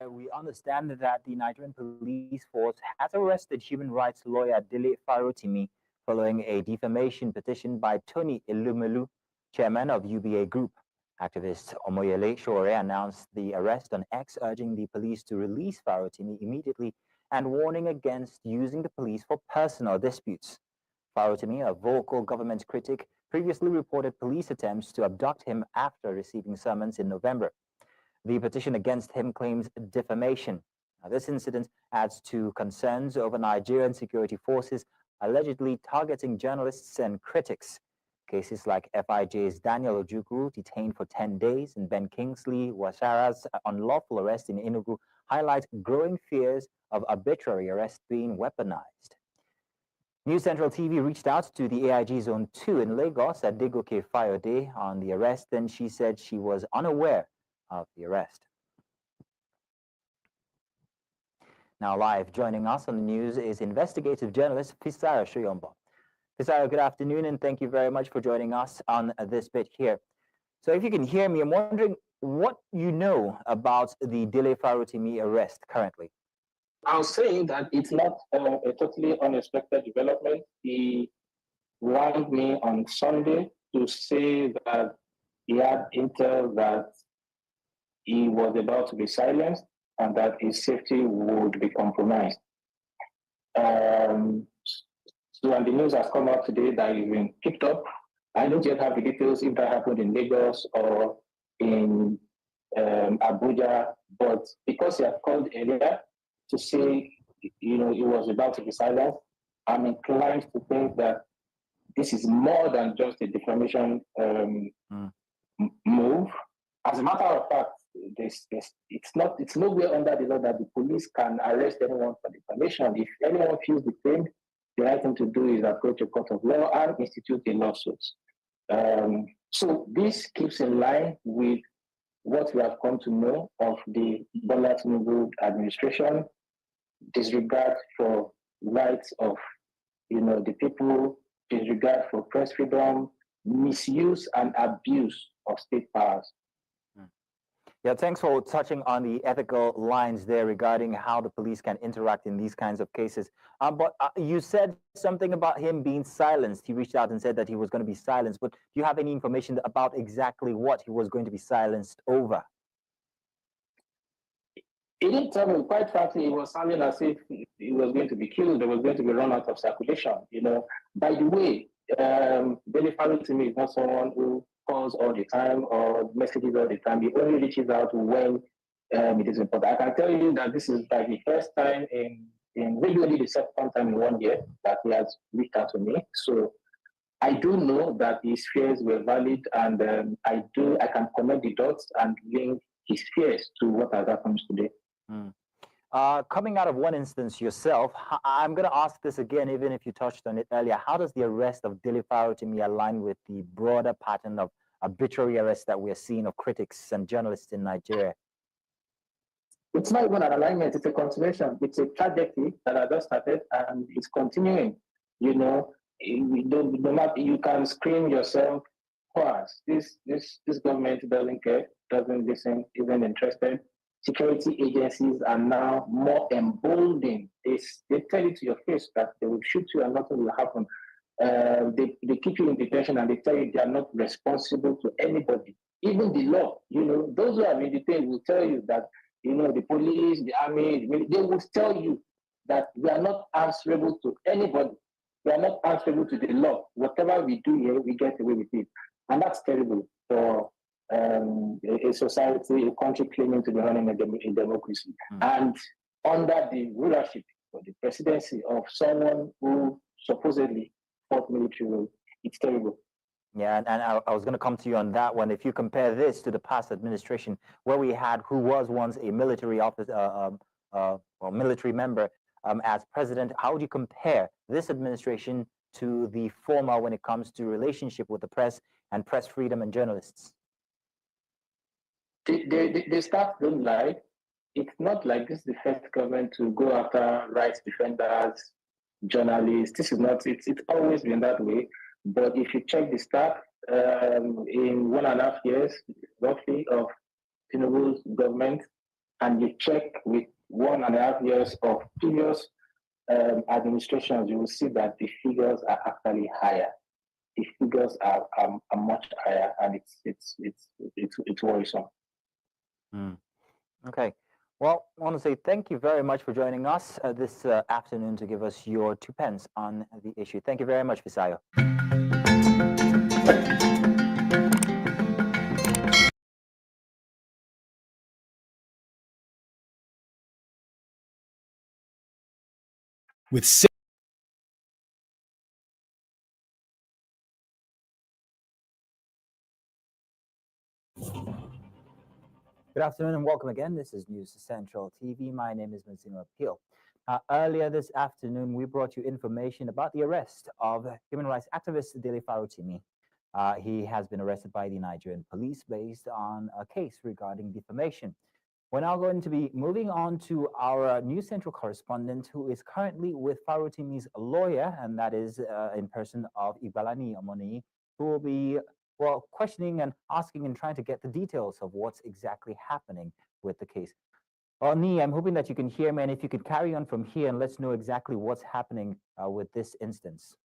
We understand that the Nigerian police force has arrested human rights lawyer Dele Farotimi following a defamation petition by Tony Elumelu, chairman of UBA Group. Activist Omoyele Shore announced the arrest on X, urging the police to release Farotimi immediately and warning against using the police for personal disputes. Farotimi, a vocal government critic, previously reported police attempts to abduct him after receiving summons in November. The petition against him claims defamation. Now, this incident adds to concerns over Nigerian security forces allegedly targeting journalists and critics. Cases like FIJ's Daniel Ojukwu, detained for 10 days, and Ben Kingsley Washara's unlawful arrest in Enugu highlight growing fears of arbitrary arrest being weaponized. News Central TV reached out to the AIG Zone 2 in Lagos at Degoke Fayode on the arrest, and she said she was unaware of the arrest. Now live joining us on the news is investigative journalist Fisayo Shoyombo. Fisayo, good afternoon, and thank you very much for joining us on this bit here. So if you can hear me, I'm wondering what you know about the Dele Farotimi arrest currently. I was saying that it's not a totally unexpected development. He warned me on Sunday to say that he had intel that he was about to be silenced and that his safety would be compromised. So when the news has come out today that he's been picked up, I don't yet have the details if that happened in Lagos or in Abuja, but because he had called earlier to say, he was about to be silenced, I'm inclined to think that this is more than just a defamation move. As a matter of fact, it's nowhere under the law that the police can arrest anyone for defamation. If anyone feels defamed, the right thing to do is approach a court of law and institute a lawsuit. So this keeps in line with what we have come to know of the Bola Tinubu administration: disregard for rights of the people, disregard for press freedom, misuse and abuse of state powers. Yeah, thanks for touching on the ethical lines there regarding how the police can interact in these kinds of cases. But you said something about him being silenced. He reached out and said that he was going to be silenced. But do you have any information about exactly what he was going to be silenced over? He didn't tell me. Quite frankly, it was sounding as if he was going to be killed. There was going to be run out of circulation. By the way, Dele Farotimi is not someone who calls all the time or messages all the time. He only reaches out when it is important. I can tell you that this is like the first time in maybe only the second time in 1 year that he has reached out to me. So I do know that his fears were valid, and I can connect the dots and link his fears to what has happened today. Coming out of one instance yourself, I'm going to ask this again, even if you touched on it earlier. How does the arrest of Dele Farotimi align with the broader pattern of arbitrary arrests that we're seeing of critics and journalists in Nigeria? It's not even an alignment, it's a continuation. It's a trajectory that I just started and it's continuing. No matter, you can scream yourself hoarse. This government doesn't care, doesn't listen, isn't interested. Security agencies are now more emboldened. They tell you to your face that they will shoot you and nothing will happen. They keep you in detention and they tell you they are not responsible to anybody. Even the law, those who have been detained will tell you that, the police, the army, they will tell you that we are not answerable to anybody. We are not answerable to the law. Whatever we do here, we get away with it. And that's terrible for a society, a country claiming to be running a democracy. And under the rulership or the presidency of someone who supposedly fought military rule, it's terrible. Yeah, and I was going to come to you on that one. If you compare this to the past administration, where we had who was once a military officer or military member as president, how would you compare this administration to the former when it comes to relationship with the press and press freedom and journalists? The staff don't lie. It's not like this is the first government to go after rights defenders, journalists. This is not, it's always been that way. But if you check the stats, in 1.5 years, roughly, of Tinubu's government, and you check with 1.5 years of previous administrations, you will see that the figures are actually higher. The figures are much higher, and it's worrisome. Mm. Okay. Well, I want to say thank you very much for joining us this afternoon to give us your 2 pence on the issue. Thank you very much, Fisayo. With Good afternoon and welcome again. This is News Central TV. My name is Mazino Appeal. Earlier this afternoon, we brought you information about the arrest of human rights activist Dele Farotimi. He has been arrested by the Nigerian police based on a case regarding defamation. We're now going to be moving on to our News Central correspondent who is currently with Farotimi's lawyer, and that is in person of Igbalani Omoni, who will be questioning and asking and trying to get the details of what's exactly happening with the case. Ni, I'm hoping that you can hear me, and if you could carry on from here and let's know exactly what's happening with this instance.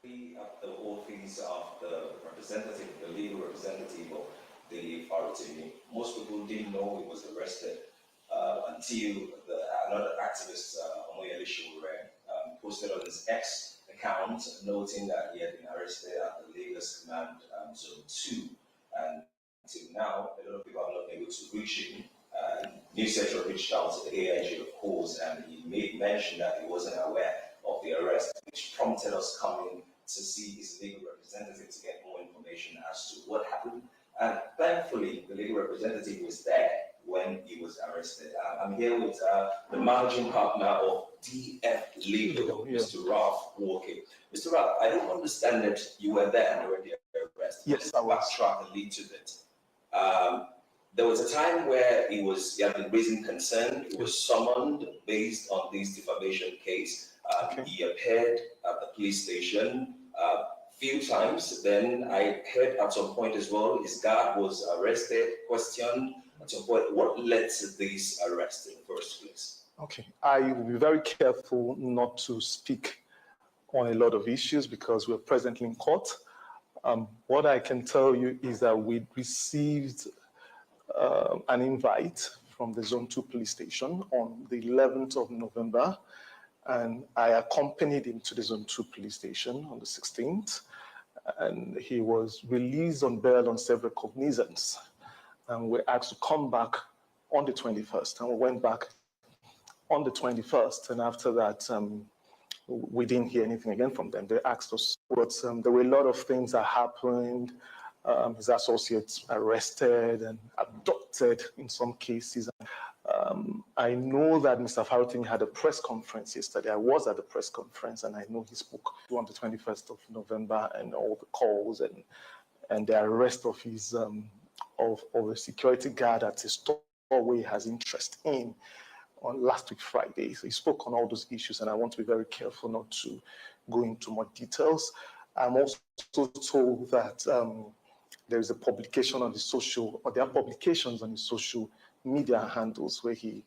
The office of the representative, the legal representative of the Farotimi. Most people didn't know he was arrested until another activist, Omoyele Showore, posted on his X account noting that he had been arrested at the Lagos Command Zone 2. And until now, a lot of people have not been able to reach him. News Central reached out to the AIG, of course, and he made mention that he wasn't aware of the arrest, which prompted us coming to see his legal representative to get more information as to what happened. And thankfully, the legal representative was there when he was arrested. I'm here with the managing partner of DF Legal, Mr. Ralph Walker. Mr. Ralph, I don't understand that you were there during the arrest. Yes, I was. Backtrack and lead to it. There was a time where he had been raising concern. He was summoned based on this defamation case. He appeared at the police station few times. Then I heard at some point as well, his guard was arrested, questioned. At some point, what led to this arrest in the first place? Okay, I will be very careful not to speak on a lot of issues because we're presently in court. What I can tell you is that we received an invite from the Zone 2 police station on the 11th of November, and I accompanied him to the Zone 2 police station on the 16th, and he was released on bail on several cognizance, and we're asked to come back on the 21st, and we went back on the 21st, and after that, we didn't hear anything again from them. They asked us, but there were a lot of things that happened. His associates arrested and abducted in some cases. I know that Mr. Farotimi had a press conference yesterday. I was at the press conference, and I know he spoke on the 21st of November, and all the calls and the arrest of his of a security guard at his doorway he has interest in on last week Friday. So he spoke on all those issues, and I want to be very careful not to go into more details. I'm also told that there is a publication on the there are publications on the social media handles where he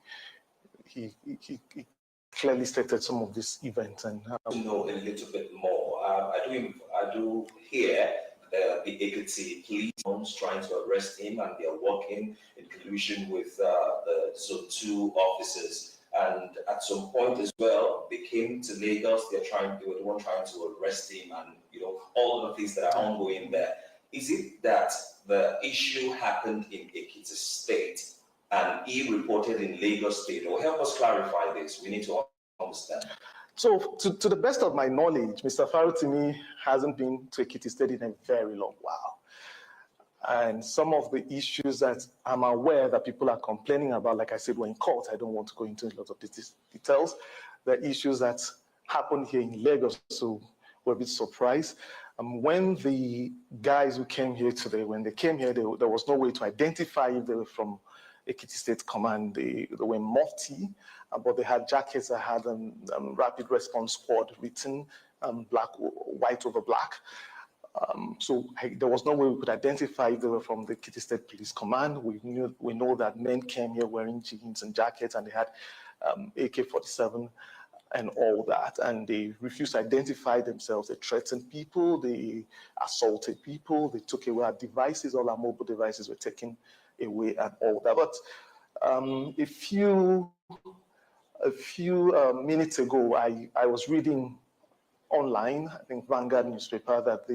clearly stated some of these events. And to know a little bit more. I do hear the Ekiti police trying to arrest him, and they are working in collusion with the Zone 2 officers. And at some point as well, they came to Lagos. They were the one trying to arrest him, and all of the things that are ongoing there. Is it that the issue happened in Ekiti State and he reported in Lagos State? Or help us clarify this. We need to understand. So, to the best of my knowledge, Mr. Farotimi hasn't been to Ekiti State in a very long while. And some of the issues that I'm aware that people are complaining about, like I said, were in court. I don't want to go into a lot of details. The issues that happened here in Lagos, so we're a bit surprised. When the guys who came here today, when they came here, there was no way to identify if they were from Ekiti State Command. They were mufti, but they had jackets that had Rapid Response Squad written, white over black. There was no way we could identify if they were from the Kitty State Police Command. We know that men came here wearing jeans and jackets, and they had AK-47 and all that, and they refused to identify themselves. They threatened people, they assaulted people, they took away our devices, all our mobile devices were taken away and all that. But a few minutes ago, I was reading online, I think Vanguard newspaper, that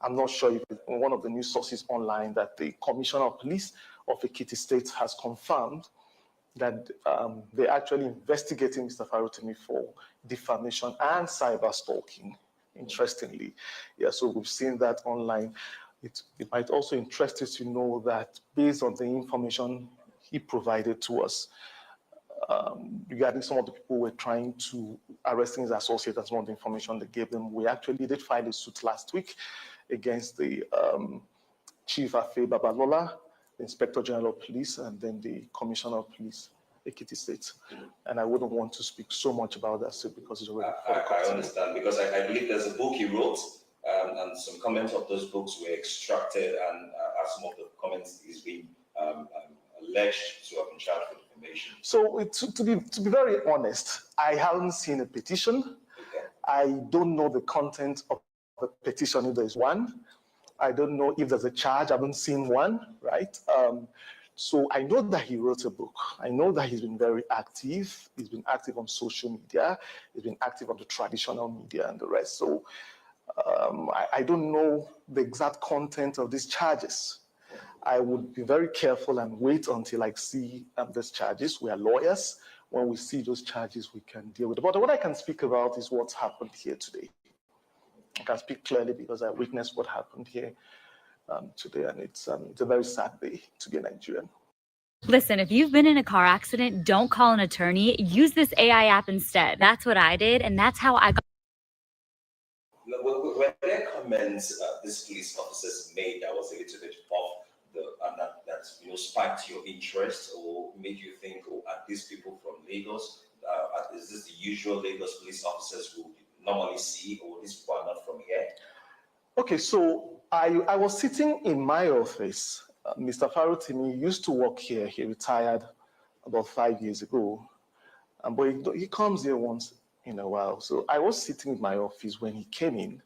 I'm not sure if it's one of the news sources online, that the Commissioner of Police of Ekiti State has confirmed that they're actually investigating Mr. Farotimi for defamation and cyber stalking, interestingly. Yeah, so we've seen that online. It might also interest you to know that based on the information he provided to us, regarding some of the people we're trying to arresting his associates and some of the information they gave them, we actually did file a suit last week against the Chief Afe Babalola, the Inspector General of Police, and then the Commissioner of Police, Ekiti State. And I wouldn't want to speak so much about that suit because it's already I understand, because I believe there's a book he wrote, and some comments of those books were extracted, and some of the comments is being alleged to have been charged with defamation. So to be very honest, I haven't seen a petition. Okay. I don't know the content of the petition, if there's one. I don't know if there's a charge. I haven't seen one, right? So I know that he wrote a book. I know that he's been very active. He's been active on social media. He's been active on the traditional media and the rest. So I don't know the exact content of these charges. I would be very careful and wait until I see these charges. We are lawyers. When we see those charges, we can deal with it. But what I can speak about is what's happened here today. I can speak clearly because I witnessed what happened here today, and it's a very sad day to be a Nigerian. Listen, if you've been in a car accident, don't call an attorney. Use this AI app instead. That's what I did, and that's how I got. Were there comments these police officers made that was a little bit off that spiked your interest or made you think, oh, are these people from Lagos? Is this the usual Lagos police officers who normally see, or these people are not from here? Okay, so I was sitting in my office. Mr. Farotimi used to work here. He retired about 5 years ago. But he comes here once in a while. So I was sitting in my office when he came in,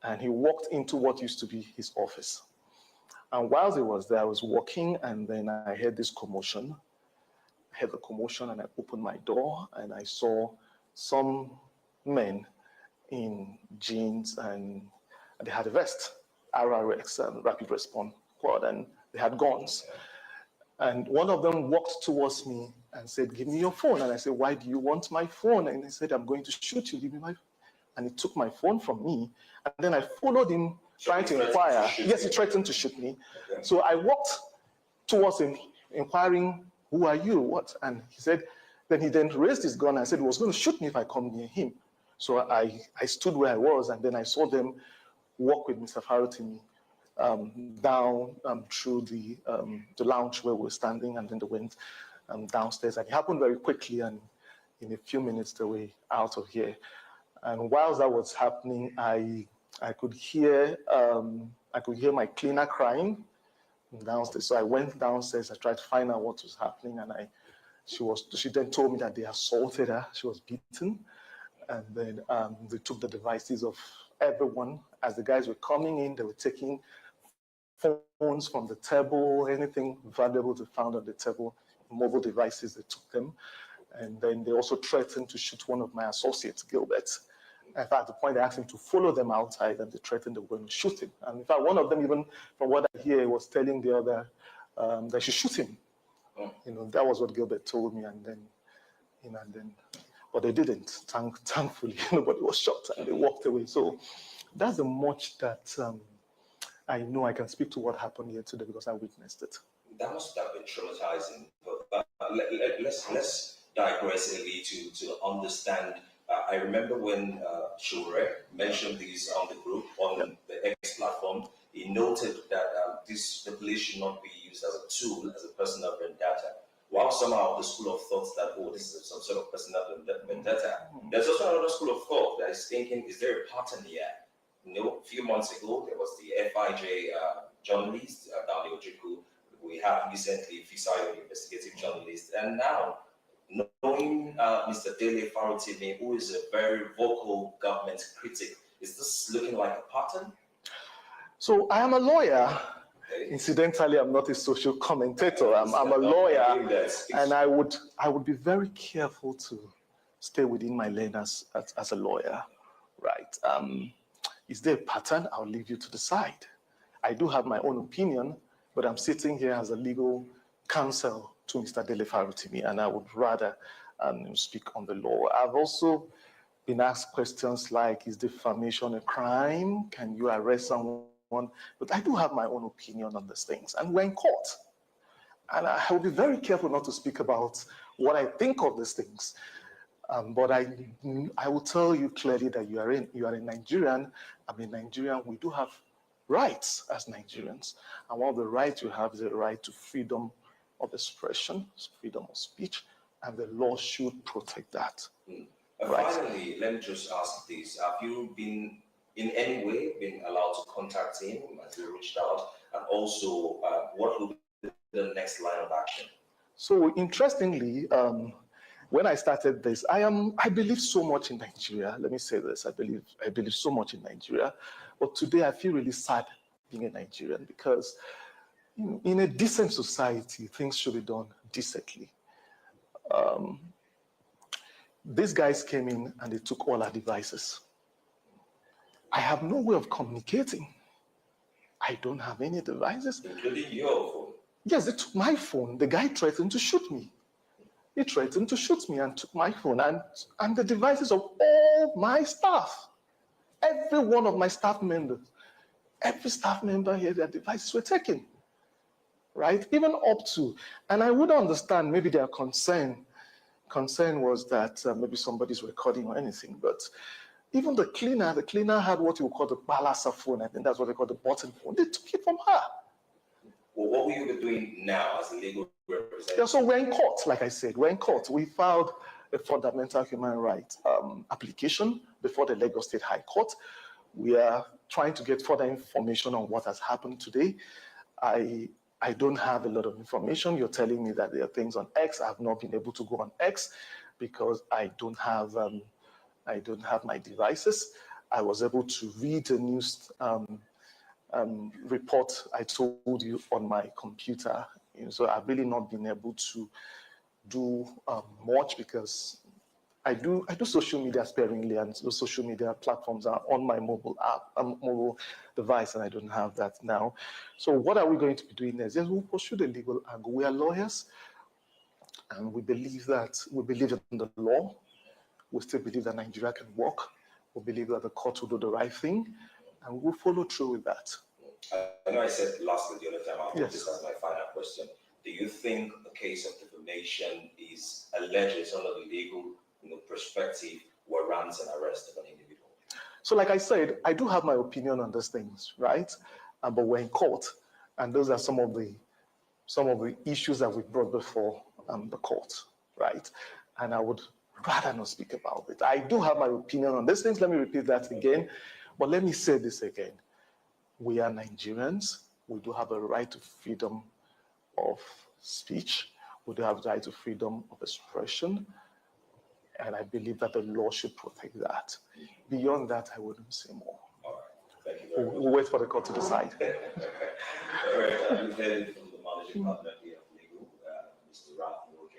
and he walked into what used to be his office. And while he was there, I was walking, and then I heard this commotion. I heard the commotion, and I opened my door, and I saw some men in jeans, and they had a vest, RRX, and Rapid Response Squad, and they had guns. And one of them walked towards me and said, "Give me your phone." And I said, "Why do you want my phone?" And he said, "I'm going to shoot you. Give me my phone." And he took my phone from me. And then I followed him, trying to inquire. Yes, he threatened to shoot me. Okay. So I walked towards him, inquiring, "Who are you? What?" And he said, then he raised his gun and said he was going to shoot me if I come near him. So I stood where I was, and then I saw them walk with Mr. Farotimi down through the lounge where we were standing, and then they went downstairs. And it happened very quickly, and in a few minutes they were out of here. And while that was happening, I could hear my cleaner crying downstairs. So I went downstairs. I tried to find out what was happening, and she then told me that they assaulted her. She was beaten, and then they took the devices of everyone. As the guys were coming in, they were taking phones from the table, anything valuable they found on the table, mobile devices, they took them. And then they also threatened to shoot one of my associates, Gilbert. In fact, at the point they asked him to follow them outside, and they threatened they were going to shoot him. And in fact, one of them, even from what I hear, was telling the other they should shoot him. That was what Gilbert told me, and then, but they didn't. Thankfully, nobody was shot, and they walked away. So that's the much that I know. I can speak to what happened here today because I witnessed it. That must have been traumatizing. But let's digress a little to understand. I remember when Shure mentioned this on the group, on the X platform, he noted that the police should not be used as a tool, as a personal vendetta. While somehow the school of thought that, oh, this is some sort of personal vendetta, there's also another school of thought that is thinking, is there a pattern here? a few months ago, there was the FIJ journalist, Dali Ojukwu. We have recently Fisayo, investigative journalist. And now, knowing Mr. Dele Farotimi, who is a very vocal government critic, is this looking like a pattern? So I am a lawyer. Okay. Incidentally, I'm not a social commentator. I'm a lawyer, and I would be very careful to stay within my lane as a lawyer, right? Is there a pattern? I'll leave you to decide. I do have my own opinion, but I'm sitting here as a legal counsel to Mr. Dele Farotimi, and I would rather speak on the law. I've also been asked questions like, is defamation a crime? Can you arrest someone? But I do have my own opinion on these things. And we're in court. And I will be very careful not to speak about what I think of these things. But I will tell you clearly that you are a Nigerian. I'm a Nigerian. We do have rights as Nigerians. And one of the rights you have is the right to freedom of expression, freedom of speech, and the law should protect that. Right. Finally, let me just ask this. Have you been in any way been allowed to contact him as you reached out? And also, what will be the next line of action? So interestingly, when I started this, I believe so much in Nigeria. Let me say this, I believe so much in Nigeria. But today I feel really sad being a Nigerian because in a decent society, things should be done decently. These guys came in and they took all our devices. I have no way of communicating. I don't have any devices. Including your phone? Yes, they took my phone. The guy threatened to shoot me. He threatened to shoot me and took my phone and the devices of all my staff. Every one of my staff members, every staff member here, their devices were taken, right? Even up to, and I would understand maybe their concern was that maybe somebody's recording or anything, but even the cleaner had what you would call the balasa phone. I think that's what they call the button phone. They took it from her. Well, what will you be doing now as a legal representative? Yeah, so we're in court, like I said, we're in court. We filed a fundamental human rights application before the Lagos State High Court. We are trying to get further information on what has happened today. I don't have a lot of information. You're telling me that there are things on X. I've not been able to go on X because I don't have my devices. I was able to read the news report I told you on my computer. So I've really not been able to do much because I do social media sparingly, and those social media platforms are on my mobile device, and I don't have that now. So what are we going to be doing next? Yes, we'll pursue the legal angle. We are lawyers, and we believe in the law. We still believe that Nigeria can work. We believe that the court will do the right thing, and we'll follow through with that. I know I said lastly the other time, I'll put Yes. this as my final question. Do you think the case of defamation is alleged under the legal perspective warrants an arrest of an individual? So like I said, I do have my opinion on these things, right? But we're in court, and those are some of the issues that we brought before the court, right? And I would rather not speak about it. I do have my opinion on these things. Let me repeat that again. But let me say this again. We are Nigerians. We do have a right to freedom of speech. We do have the right to freedom of expression. And I believe that the law should protect that. Beyond that, I wouldn't say more. All right. Thank you very much. We'll wait for the court to decide. All right. We've heard from the managing partner here of legal, Mr. Ralph Moke.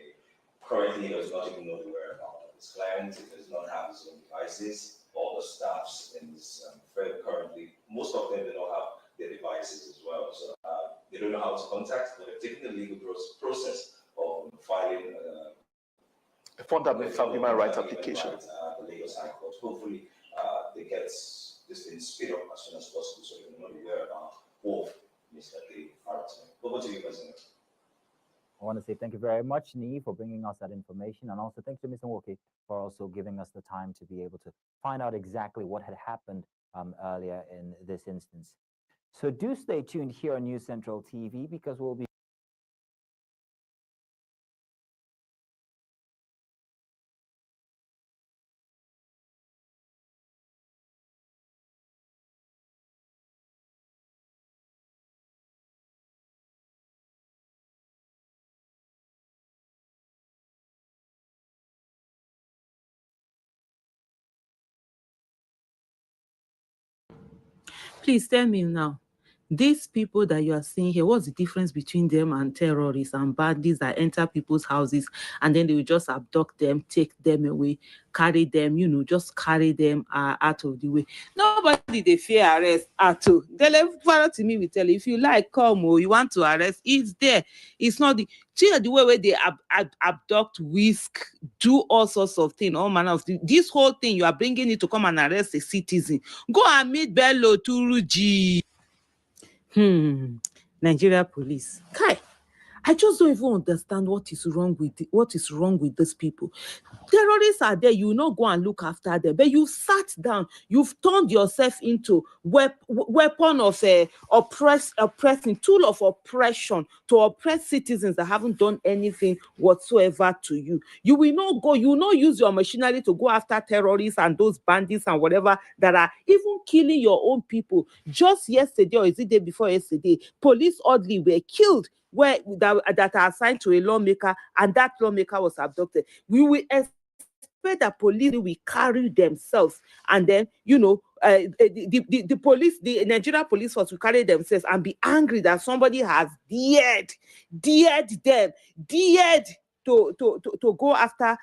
Currently, he does not even know the whereabouts of his client. He does not have his own devices. All the staffs in this firm currently, most of them do not have their devices as well. So they don't know how to contact, but they're taking the legal process of filing A fundamental human rights application. The Lagos High Court. Hopefully, they get this thing speed up as soon as possible so they know the whereabouts of Mr. Dele Farotimi. Over to you, President. I want to say thank you very much, Nee, for bringing us that information. And also thanks to Mr. Woke for also giving us the time to be able to find out exactly what had happened earlier in this instance. So do stay tuned here on News Central TV because we'll be Please tell me now. These people that you are seeing here, what's the difference between them and terrorists and bandits that enter people's houses and then they will just abduct them, take them away, carry them, just carry them out of the way? Nobody they fear arrest at all. They follow to me, we tell you, if you like, come, or you want to arrest, it's there. It's not the way where they abduct, whisk, do all sorts of things, all manner of things. This whole thing, you are bringing it to come and arrest a citizen. Go and meet Bello Turuji. Nigeria police. Kai, I just don't even understand what is wrong with these people. Terrorists are there, you not go and look after them, but you sat down, you've turned yourself into weapon of oppressing, tool of oppression to oppress citizens that haven't done anything whatsoever to you. You will not use your machinery to go after terrorists and those bandits and whatever that are even killing your own people. Just yesterday, or is it day before yesterday, police oddly were killed that are assigned to a lawmaker, and that lawmaker was abducted. We will expect that police will carry themselves, and then the police, the Nigeria police force will carry themselves and be angry that somebody has dared them to go after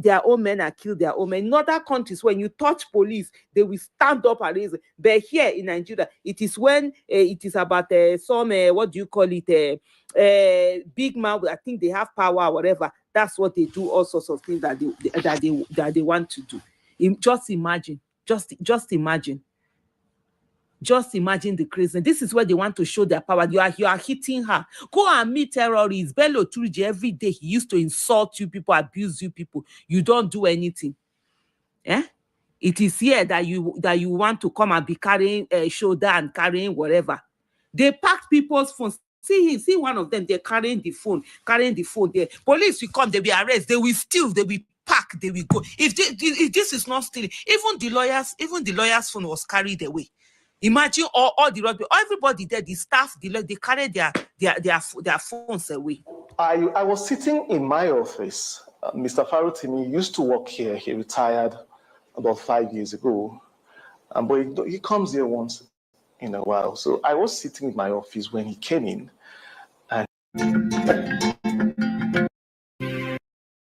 their own men and kill their own men. In other countries, when you touch police, they will stand up and raise it. But here in Nigeria, it is when it is about some what do you call it, big man. I think they have power or whatever. That's what they do. All sorts of things that they want to do. Just imagine. Just imagine the crazy. This is where they want to show their power. You are hitting her. Go and meet terrorists. Bello Turji, every day he used to insult you people, abuse you people. You don't do anything. It is here that you want to come and be carrying a shoulder and carrying whatever. They packed people's phones. See one of them, they're carrying the phone there. Police will come, they will arrest, they will steal, they will pack, they will go. If this is not stealing, even the lawyer's phone was carried away. Imagine all the rugby, everybody there, the staff, they carry their phones away. I was sitting in my office. Mr. Farotimi used to work here. He retired about 5 years ago. But he comes here once in a while. So I was sitting in my office when he came in.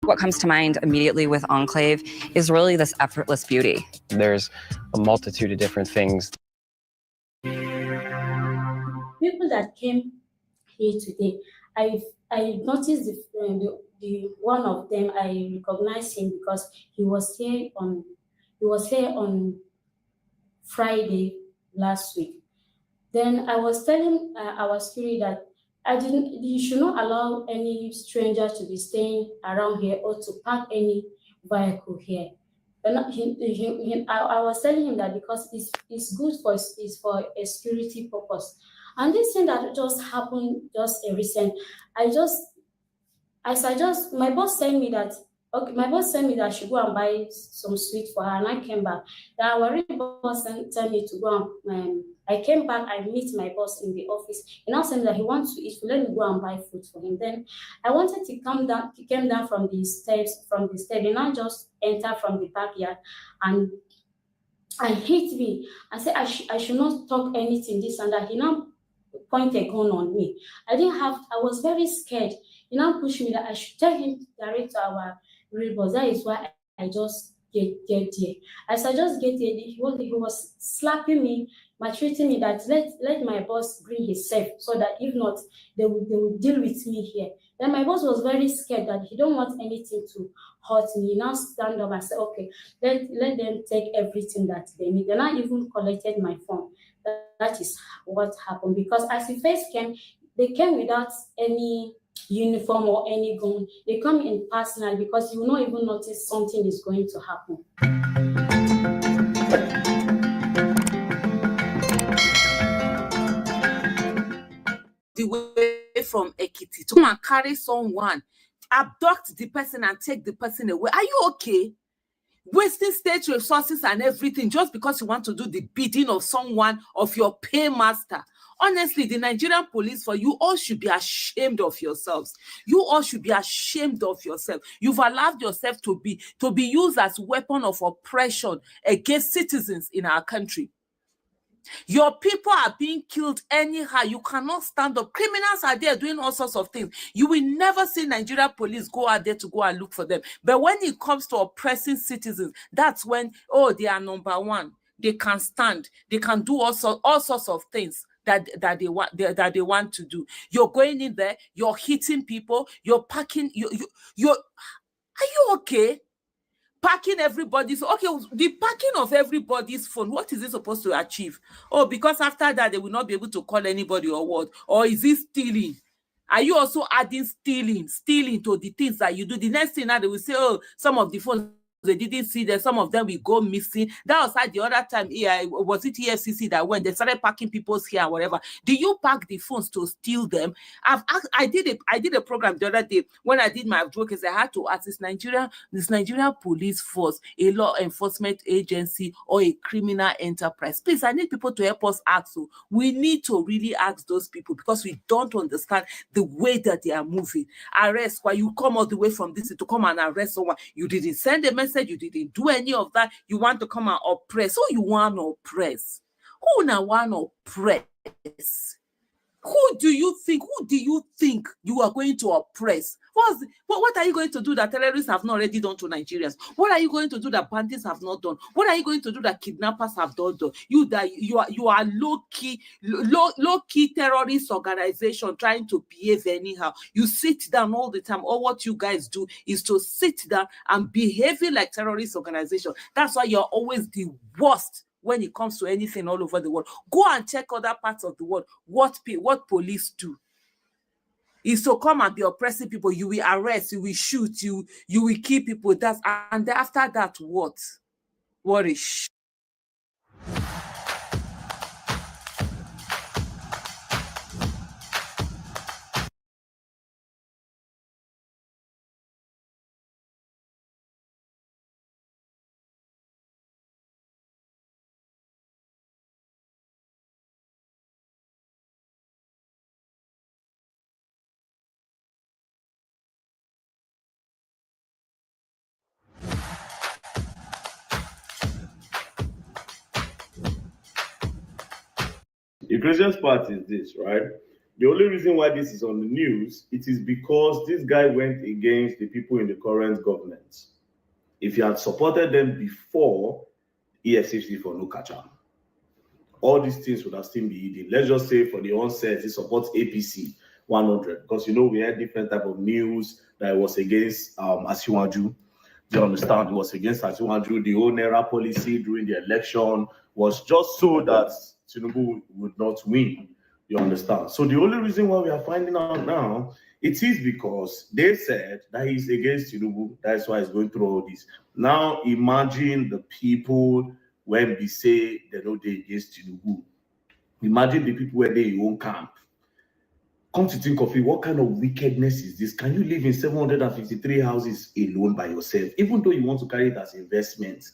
What comes to mind immediately with Enclave is really this effortless beauty. There's a multitude of different things. People that came here today, I noticed the one of them. I recognized him because he was here on Friday last week. Then I was telling our security that you should not allow any stranger to be staying around here or to park any vehicle here. And I was telling him that because it's good for a security purpose. And this thing that just happened just a recent, my boss sent me that. Okay, my boss sent me that I should go and buy some sweet for her, and I came back. Then our boss sent me to go and I came back. I meet my boss in the office. He now said that he wants to eat. Let me go and buy food for him. Then I wanted to come down. He came down from the steps. And I just enter from the backyard, and hit me. I said I should not talk anything this and that. He now point a gun on me. I was very scared. He now pushed me that I should tell him direct to our real boss. That is why I just get there. As I just get there, he was slapping me, maltreating me that let my boss bring himself so that if not, they will deal with me here. Then my boss was very scared that he don't want anything to hurt me. He now stand up and say, okay, let them take everything that they need. Then I even collected my phone. That is what happened, because as he first came, they came without any uniform or any gun. They come in personal because you will not even notice something is going to happen. The way from Ekiti to come and carry someone, abduct the person and take the person away. Are you okay? Wasting state resources and everything just because you want to do the bidding of someone, of your paymaster. Honestly, the Nigerian police, for you all should be ashamed of yourselves. You all should be ashamed of yourself. You've allowed yourself to be used as a weapon of oppression against citizens in our country. Your people are being killed anyhow. You cannot stand up. Criminals are there doing all sorts of things. You will never see Nigeria police go out there to go and look for them. But when it comes to oppressing citizens, that's when, oh, they are number one. They can stand. They can do all sorts of things that they want to do. You're going in there. You're hitting people. You're packing. You're. Are you okay? Packing everybody's, okay, the packing of everybody's phone, what is it supposed to achieve? Oh, because after that they will not be able to call anybody or what? Or is it stealing? Are you also adding stealing to the things that you do? The next thing now they will say, oh, some of the phones they didn't see them, some of them will go missing. That was like the other time, was it EFCC that went, they started packing people's hair or whatever. Do you pack the phones to steal them? I did a program the other day when I did my advocacy. I had to ask, this Nigerian police force a law enforcement agency or a criminal enterprise? Please, I need people to help us ask. So we need to really ask those people, because we don't understand the way that they are moving. Arrest, why you come all the way from this to come and arrest someone? You didn't send a message, you didn't do any of that. You want to come and oppress. Who you want to oppress? Who now want to oppress? Who do you think you are going to oppress? What are you going to do that terrorists have not already done to Nigerians? What are you going to do that bandits have not done? What are you going to do that kidnappers have not done? You are low-key terrorist organization trying to behave anyhow. You sit down all the time. All what you guys do is to sit down and behaving like terrorist organization. That's why you're always the worst when it comes to anything all over the world. Go and check other parts of the world. What police do is to come and be oppressing people. You will arrest, you will shoot, you will kill people. And after that, what? What is The craziest part is this, right? The only reason why this is on the news, it is because this guy went against the people in the current government. If he had supported them before, EFCC for no catch up, all these things would have still been hidden. Let's just say for the onset, he supports APC 100, because we had different type of news that it was against Asiwaju. Do you understand? It was against Asiwaju. The whole Naira policy during the election was just so that Tinubu would not win. You understand? So the only reason why we are finding out now, it is because they said that he's against Tinubu. That's why he's going through all this. Now imagine the people when we say they know they against Tinubu. Imagine the people where they own camp. Come to think of it, what kind of wickedness is this? Can you live in 753 houses alone by yourself, even though you want to carry it as investment?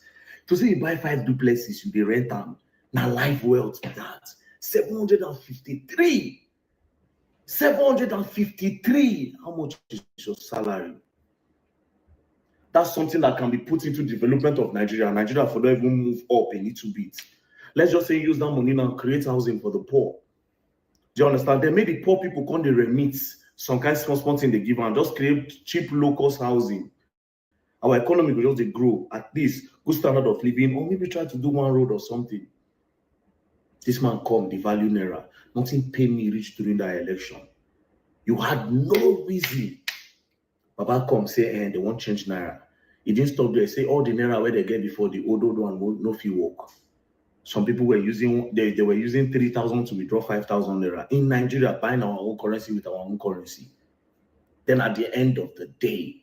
To say you buy 5 duplexes, you dey rent them. Now life wealth that 753. 753. How much is your salary? That's something that can be put into development of Nigeria. Nigeria for not even move up a little bit. Let's just say use that money now and create housing for the poor. Do you understand? They made the poor people come to remit some kind of small thing they give and just create cheap low-cost housing. Our economy will just grow at least good standard of living, or maybe try to do one road or something. This man come, the value Naira. Nothing pay me rich during that election. You had no reason. Baba come say, they won't change Naira. He didn't stop there. Say all the Naira where they get before the old one will no fee work. Some people were using, they were using 3,000 to withdraw 5,000 Naira. In Nigeria, buying our own currency with our own currency. Then at the end of the day,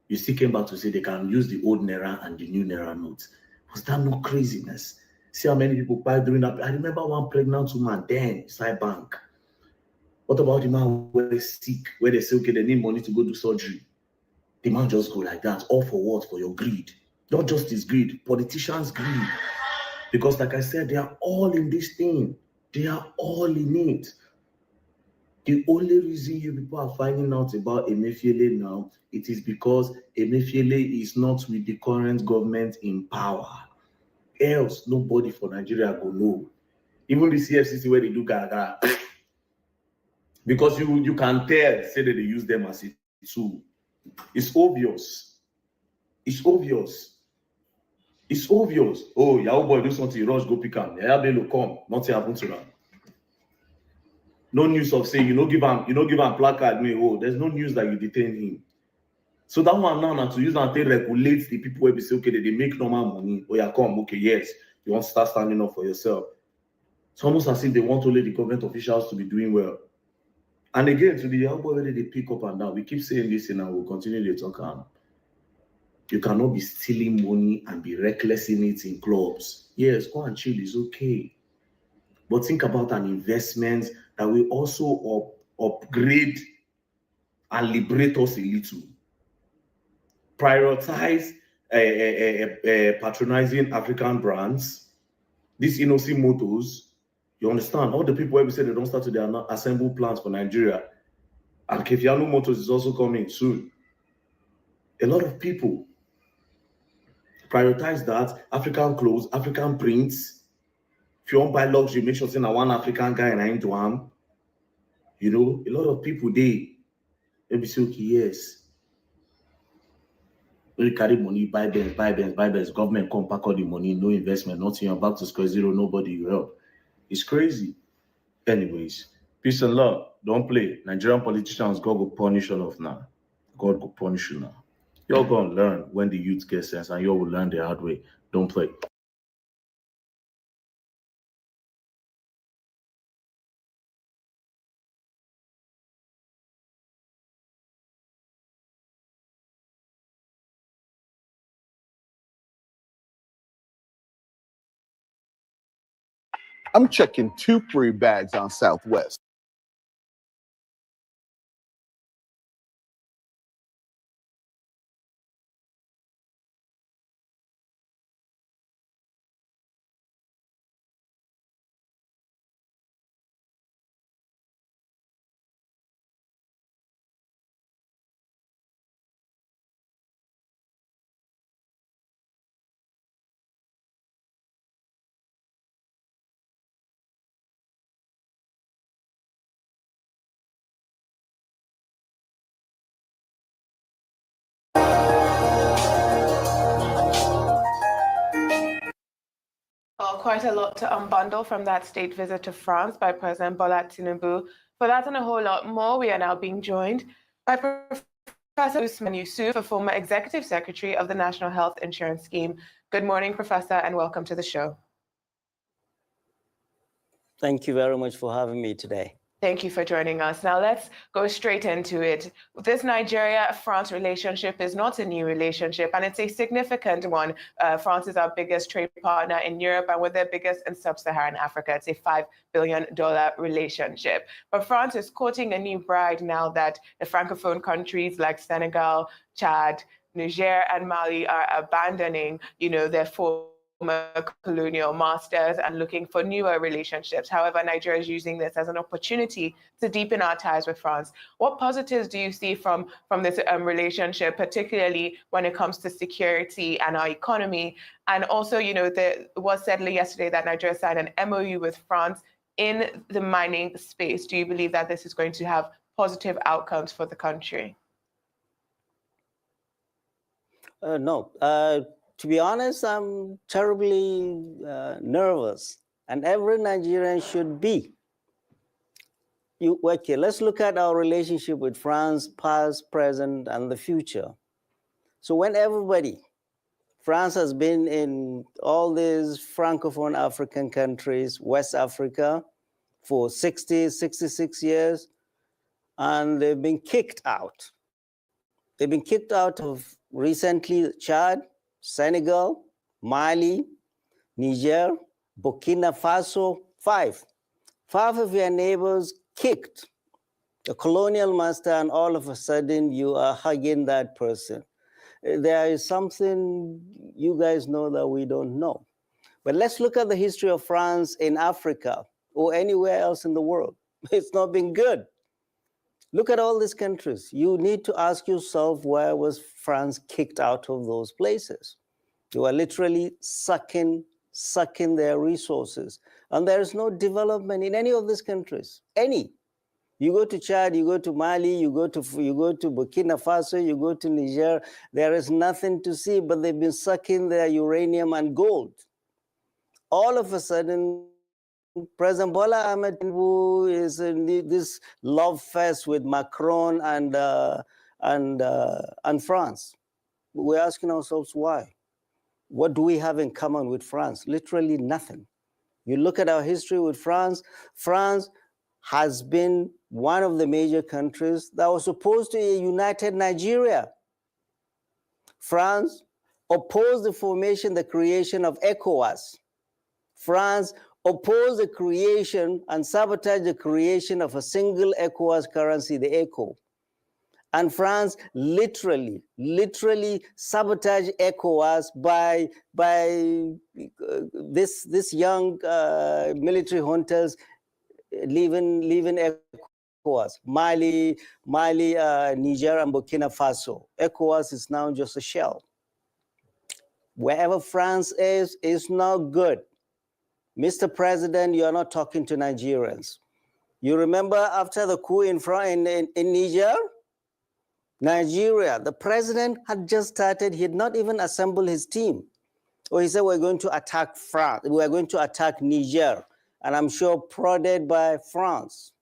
you still came back to say they can use the old Naira and the new Naira notes. Was that no craziness? See how many people buy during that. I remember one pregnant woman then inside bank. What about the man who is sick, where they say, okay, they need money to go do surgery? The man just go like that. All for what? For your greed. Not just his greed, politicians' greed. Because like I said, they are all in this thing. They are all in it. The only reason you people are finding out about Emefiele now, it is because Emefiele is not with the current government in power. Else, nobody for Nigeria will know. Even the CFCC where they do gaga. Because you can tell, say that they use them as a tool. It's obvious. It's obvious. It's obvious. Oh, Yahoo boy do something, rush, go pick him. Yahoo Bello come, nothing happen to them. No news of say, give him placard, oh, there's no news that you detain him. So that one now to use and regulate the people where we say, okay, they make normal money. Oh, yeah, come, okay, yes. You want to start standing up for yourself. It's almost as if they want only the government officials to be doing well. And again, to the young boy, whether they pick up and down, we keep saying this and we'll continue to talk. You cannot be stealing money and be reckless in it in clubs. Yes, go and chill, it's okay. But think about an investment that will also upgrade and liberate us a little. Prioritize patronizing African brands, these innocent motors. You understand? All the people where we say they don't start to their assemble plants for Nigeria. And Kefiano Motors is also coming soon. A lot of people prioritize that. African clothes, African prints. If you want to buy luxury, make sure it's one African guy and I ain't one. A lot of people, they maybe say, okay, yes. When you carry money, buy Benz. Government come pack all the money, no investment, nothing. You're back to square zero, nobody you help. It's crazy. Anyways, peace and love. Don't play. Nigerian politicians, God will punish all of now. God will punish you now. You're going to learn when the youth get sense and you will learn the hard way. Don't play. I'm checking 2 free bags on Southwest. Well, quite a lot to unbundle from that state visit to France by President Bola Tinubu. For that and a whole lot more, we are now being joined by Professor Usman Yusuf, a former Executive Secretary of the National Health Insurance Scheme. Good morning, Professor, and welcome to the show. Thank you very much for having me today. Thank you for joining us. Now let's go straight into it. This Nigeria-France relationship is not a new relationship, and it's a significant one. France is our biggest trade partner in Europe, and we're their biggest in sub-Saharan Africa. It's a $5 billion relationship. But France is courting a new bride now that the Francophone countries like Senegal, Chad, Niger, and Mali are abandoning, their former colonial masters and looking for newer relationships. However, Nigeria is using this as an opportunity to deepen our ties with France. What positives do you see from this relationship, particularly when it comes to security and our economy? And also, it was said yesterday that Nigeria signed an MOU with France in the mining space. Do you believe that this is going to have positive outcomes for the country? No. To be honest, I'm terribly nervous, and every Nigerian should be. Okay, let's look at our relationship with France, past, present, and the future. So when France has been in all these Francophone African countries, West Africa, for 66 years, and they've been kicked out. They've been kicked out of recently Chad, Senegal, Mali, Niger, Burkina Faso, five of your neighbors kicked the colonial master, and all of a sudden you are hugging that person. There is something you guys know that we don't know. But let's look at the history of France in Africa or anywhere else in the world. It's not been good. Look at all these countries. You need to ask yourself, where was France kicked out of those places? You are literally sucking their resources. And there is no development in any of these countries, any. You go to Chad, you go to Mali, you go to Burkina Faso, you go to Niger, there is nothing to see, but they've been sucking their uranium and gold. All of a sudden, President Bola Ahmed Tinubu is in this love fest with Macron and France. We're asking ourselves why. What do we have in common with France? Literally nothing. You look at our history with France, France has been one of the major countries that was opposed to a united Nigeria. France opposed the creation of ECOWAS. France opposed the creation and sabotaged the creation of a single ECOWAS currency, the ECO. And France literally sabotaged ECOWAS by this young military hunters leaving ECOWAS, Mali, Niger, and Burkina Faso. ECOWAS is now just a shell. Wherever France is not good. Mr. President, you are not talking to Nigerians. You remember after the coup in Niger? Nigeria, the president had just started, he had not even assembled his team. Or he said, we're going to attack France, we're going to attack Niger. And I'm sure prodded by France.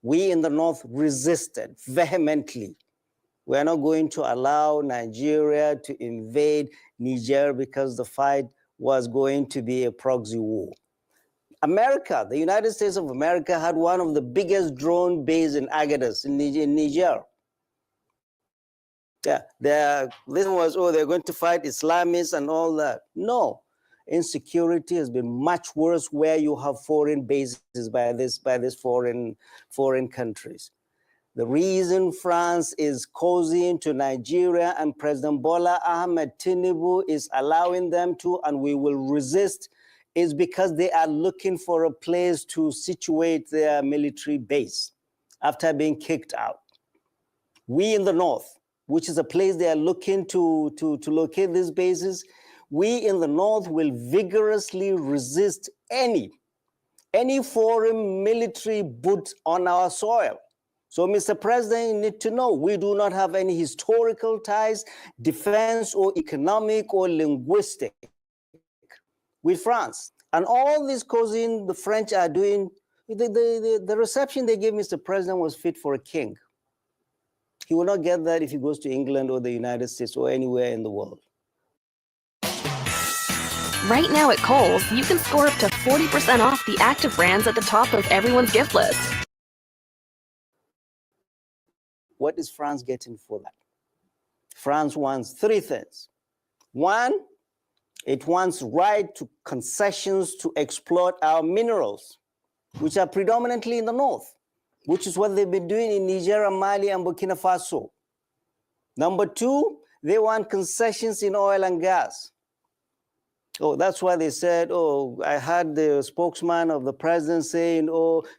We in the North resisted vehemently. We are not going to allow Nigeria to invade Niger because the fight was going to be a proxy war. America, the United States of America had one of the biggest drone bases in Agadas, in Niger. Yeah, this was, they're going to fight Islamists and all that. No, insecurity has been much worse where you have foreign bases by these foreign countries. The reason France is cozying to Nigeria and President Bola Ahmed Tinubu is allowing them to, and we will resist, is because they are looking for a place to situate their military base after being kicked out. We in the North, which is a place they are looking to locate these bases, we in the North will vigorously resist any foreign military boot on our soil. So, Mr. President, you need to know, we do not have any historical ties, defense or economic or linguistic with France. And all this causing the French are doing, the reception they gave Mr. President was fit for a king. He will not get that if he goes to England or the United States or anywhere in the world. Right now at Kohl's, you can score up to 40% off the active brands at the top of everyone's gift list. What is France getting for that? France wants three things. One, it wants right to concessions to exploit our minerals, which are predominantly in the North, which is what they've been doing in Niger, Mali, and Burkina Faso. Number two, they want concessions in oil and gas. Oh, that's why they said, I heard the spokesman of the president saying,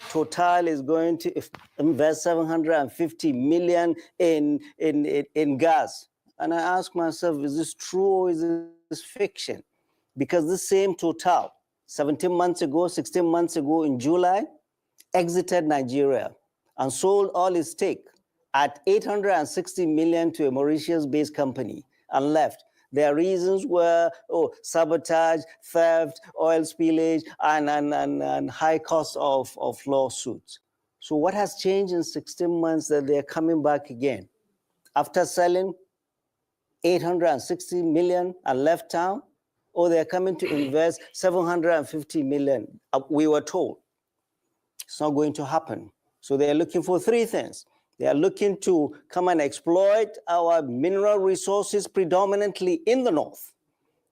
Total is going to invest 750 million in gas. And I ask myself, is this true or is this fiction? Because this same Total, 16 months ago in July, exited Nigeria and sold all its stake at 860 million to a Mauritius-based company and left. Their reasons were sabotage, theft, oil spillage, and high cost of lawsuits. So what has changed in 16 months that they're coming back again? After selling 860 million and left town, they're coming to invest 750 million, we were told. It's not going to happen. So they're looking for three things. They are looking to come and exploit our mineral resources predominantly in the North.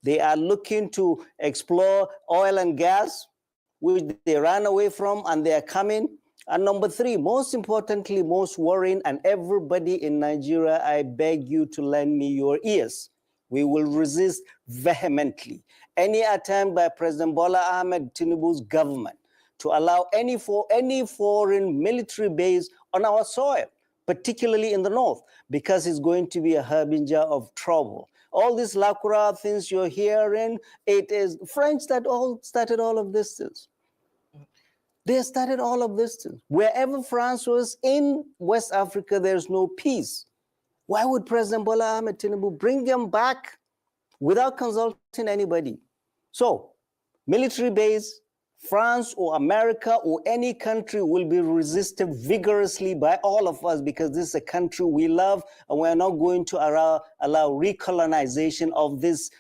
They are looking to explore oil and gas, which they ran away from, and they are coming. And number three, most importantly, most worrying, and everybody in Nigeria, I beg you to lend me your ears. We will resist vehemently any attempt by President Bola Ahmed Tinubu's government to allow any foreign military base on our soil, particularly in the North, because it's going to be a harbinger of trouble. All these lacura things you're hearing, it is French that started all of this things. They started all of this. Wherever France was in West Africa, there's no peace. Why would President Bola Ahmed Tinubu bring them back without consulting anybody? So, military base, France or America or any country will be resisted vigorously by all of us because this is a country we love and we're not going to allow recolonization of this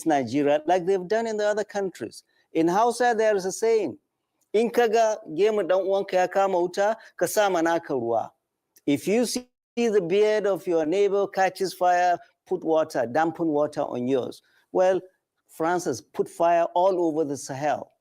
Nigeria like they've done in the other countries. In Hausa, there is a saying, in kaga gemu dan uwanka ya kama wuta, ka sa naka ruwa. If you see the beard of your neighbor catches fire, put water, dampen water on yours. Well, France has put fire all over the Sahel.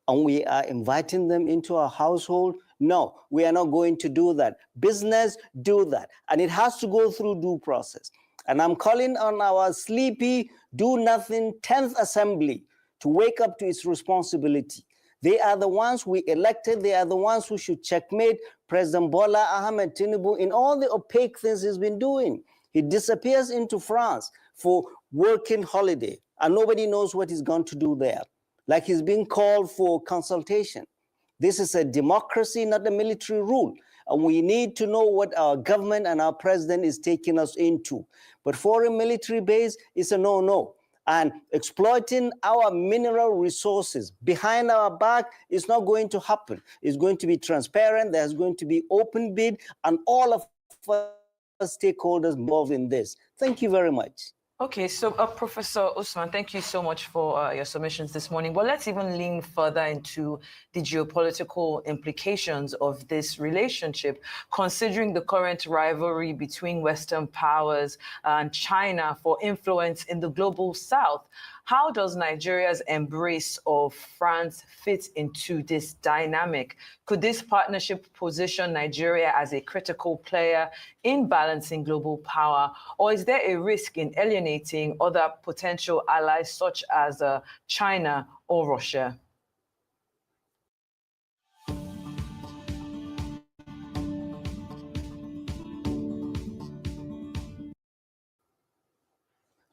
And we are inviting them into our household? No, we are not going to do that. Business, do that. And it has to go through due process. And I'm calling on our sleepy, do-nothing 10th Assembly to wake up to its responsibility. They are the ones we elected. They are the ones who should checkmate President Bola Ahmed Tinubu in all the opaque things he's been doing. He disappears into France for working holiday, and nobody knows what he's going to do there. Like he's being called for consultation. This is a democracy, not a military rule. And we need to know what our government and our president is taking us into. But foreign military base is a no-no. And exploiting our mineral resources behind our back is not going to happen. It's going to be transparent. There's going to be open bid, and all of us stakeholders involved in this. Thank you very much. Okay, so Professor Usman, thank you so much for your submissions this morning. Well, let's even lean further into the geopolitical implications of this relationship, considering the current rivalry between Western powers and China for influence in the global South. How does Nigeria's embrace of France fit into this dynamic? Could this partnership position Nigeria as a critical player in balancing global power, or is there a risk in alienating other potential allies such as China or Russia?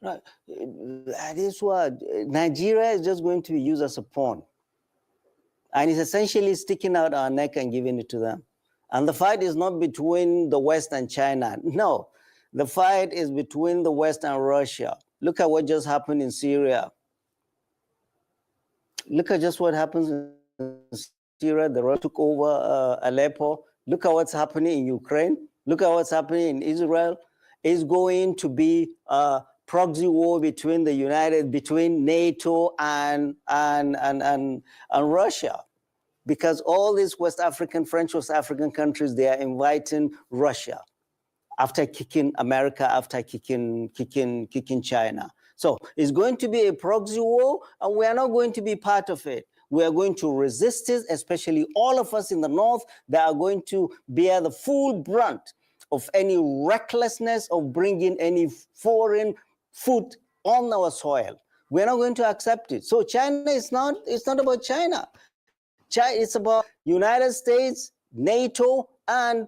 Right. That is what Nigeria is just going to be used as a pawn. And it's essentially sticking out our neck and giving it to them. And the fight is not between the West and China. No, the fight is between the West and Russia. Look at what just happened in Syria. Look at just what happens in Syria. The Russia took over Aleppo. Look at what's happening in Ukraine. Look at what's happening in Israel. It's going to be proxy war between NATO and Russia, because all these French West African countries, they are inviting Russia after kicking America, after kicking China. So it's going to be a proxy war, and we are not going to be part of it. We are going to resist it, especially all of us in the North that are going to bear the full brunt of any recklessness of bringing any foreign food on our soil. We're not going to accept it. So China is not, it's not about China. It's about United States, NATO, and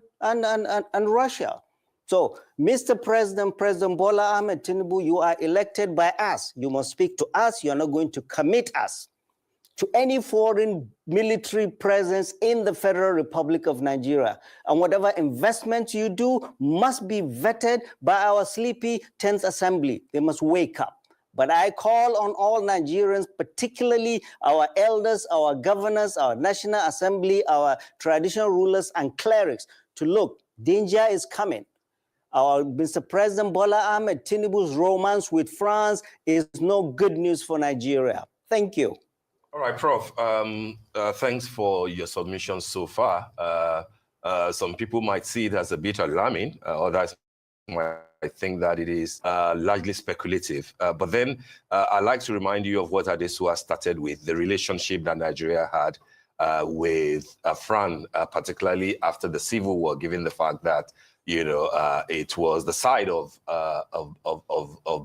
Russia. So, Mr. President, President Bola Ahmed Tinubu, you are elected by us. You must speak to us. You're not going to commit us to any foreign military presence in the Federal Republic of Nigeria. And whatever investments you do must be vetted by our sleepy 10th Assembly. They must wake up. But I call on all Nigerians, particularly our elders, our governors, our National Assembly, our traditional rulers and clerics, to look, danger is coming. Our Mr. President Bola Ahmed Tinubu's romance with France is no good news for Nigeria. Thank you. All right, Prof. Thanks for your submission so far. Some people might see it as a bit alarming, others might think that it is largely speculative. But then I'd like to remind you of what Adesua started with, the relationship that Nigeria had with France, particularly after the Civil War, given the fact that, you know, it was the side of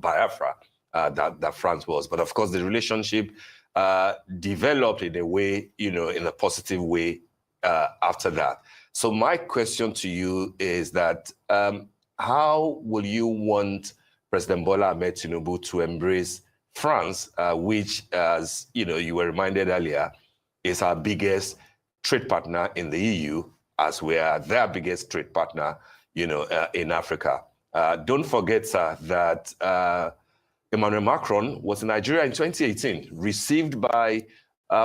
Biafra that France was. But of course, the relationship developed in a way, you know, in a positive way after that. So my question to you is that how will you want President Bola Ahmed Tinubu to embrace France, which, as you know, you were reminded earlier, is our biggest trade partner in the EU, as we are their biggest trade partner, in Africa. Don't forget, sir, that Emmanuel Macron was in Nigeria in 2018, received by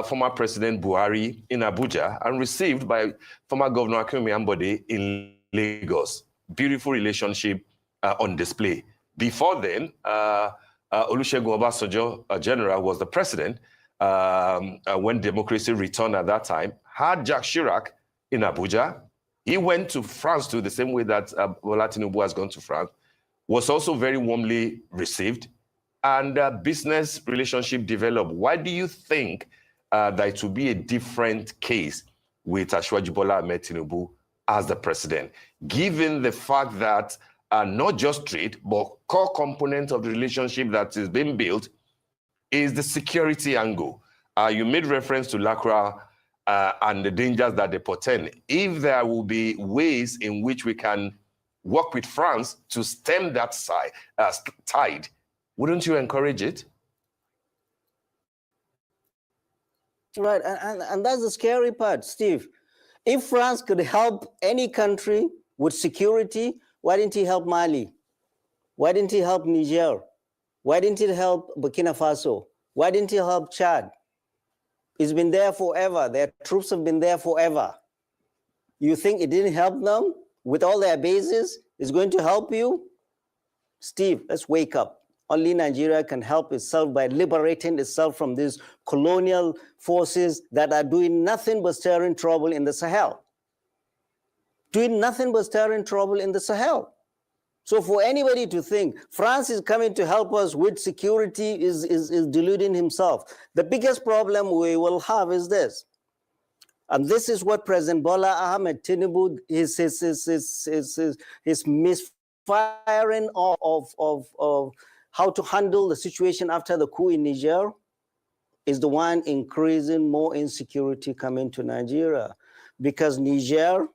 former President Buhari in Abuja and received by former Governor Akinwumi Ambode in Lagos. Beautiful relationship on display. Before then, Olusegun Obasanjo, General, was the president when democracy returned at that time, had Jacques Chirac in Abuja. He went to France too, the same way that Bola Tinubu has gone to France, was also very warmly received, and business relationship developed. Why do you think that it will be a different case with Asiwaju Bola Ahmed Tinubu as the president, given the fact that not just trade, but core component of the relationship that is being built is the security angle? You made reference to LACRA and the dangers that they portend. If there will be ways in which we can work with France to stem that tide, wouldn't you encourage it? Right, and that's the scary part, Steve. If France could help any country with security, why didn't he help Mali? Why didn't he help Niger? Why didn't he help Burkina Faso? Why didn't he help Chad? It's been there forever. Their troops have been there forever. You think it didn't help them with all their bases? It's going to help you? Steve, let's wake up. Only Nigeria can help itself by liberating itself from these colonial forces that are doing nothing but stirring trouble in the Sahel. Doing nothing but stirring trouble in the Sahel. So for anybody to think France is coming to help us with security is deluding himself. The biggest problem we will have is this. And this is what President Bola Ahmed Tinubu, his misfiring of how to handle the situation after the coup in Niger is the one increasing more insecurity coming to Nigeria. Because Niger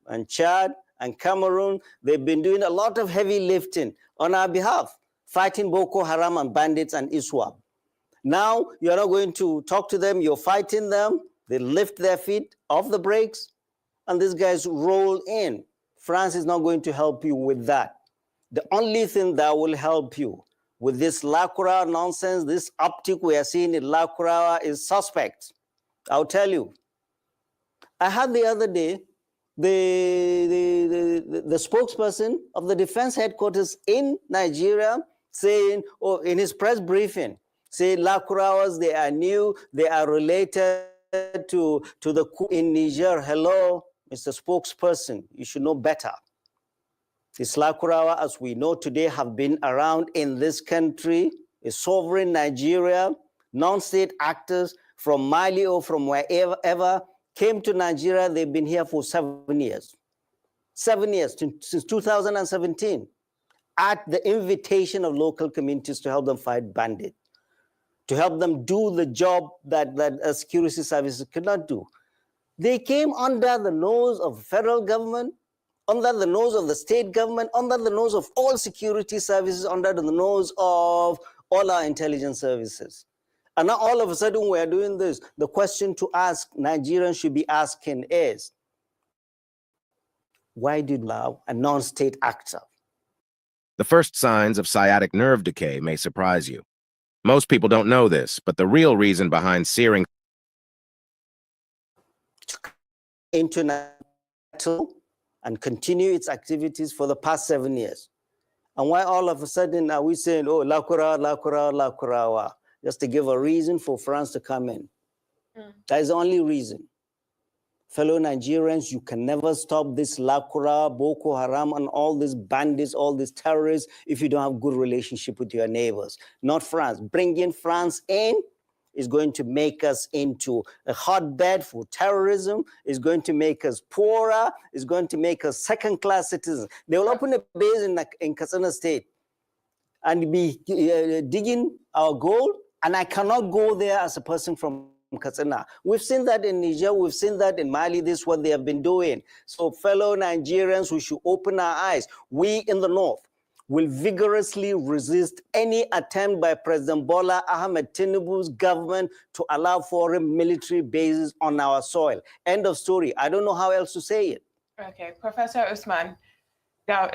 and Chad and Cameroon, they've been doing a lot of heavy lifting on our behalf, fighting Boko Haram and bandits and ISWAP. Now, you're not going to talk to them, you're fighting them, they lift their feet off the brakes, and these guys roll in. France is not going to help you with that. The only thing that will help you with this LACRA nonsense, this uptick we are seeing in LACRA is suspect. I'll tell you. I had the other day, the spokesperson of the defense headquarters in Nigeria saying, or in his press briefing, saying LACRAs, they are new, they are related to the coup in Niger. Hello, Mr. Spokesperson, you should know better. This LACRA, as we know today, have been around in this country, a sovereign Nigeria, non-state actors from Mali or from wherever came to Nigeria. They've been here for 7 years. 7 years, since 2017, at the invitation of local communities to help them fight bandits, to help them do the job that security services could not do. They came under the nose of the federal government, under the nose of the state government, under the nose of all security services, under the nose of all our intelligence services. And now all of a sudden we are doing this. The question to ask Nigerians should be asking is, why did you allow a non-state actor? The first signs of sciatic nerve decay may surprise you. Most people don't know this, but the real reason behind searing international and continue its activities for the past 7 years. And why all of a sudden are we saying, oh, LACRA, just to give a reason for France to come in? That is the only reason. Fellow Nigerians, you can never stop this LACRA, Boko Haram, and all these bandits, all these terrorists, if you don't have good relationship with your neighbors. Not France. Bringing France in is going to make us into a hotbed for terrorism, is going to make us poorer, is going to make us second-class citizens. They will open a base in Katsina State and be digging our gold, and I cannot go there as a person from Katsina. We've seen that in Niger, we've seen that in Mali. This is what they have been doing. So fellow Nigerians, we should open our eyes. We in the north, will vigorously resist any attempt by President Bola Ahmed Tinubu's government to allow foreign military bases on our soil. End of story. I don't know how else to say it. Okay, Professor Usman. Now,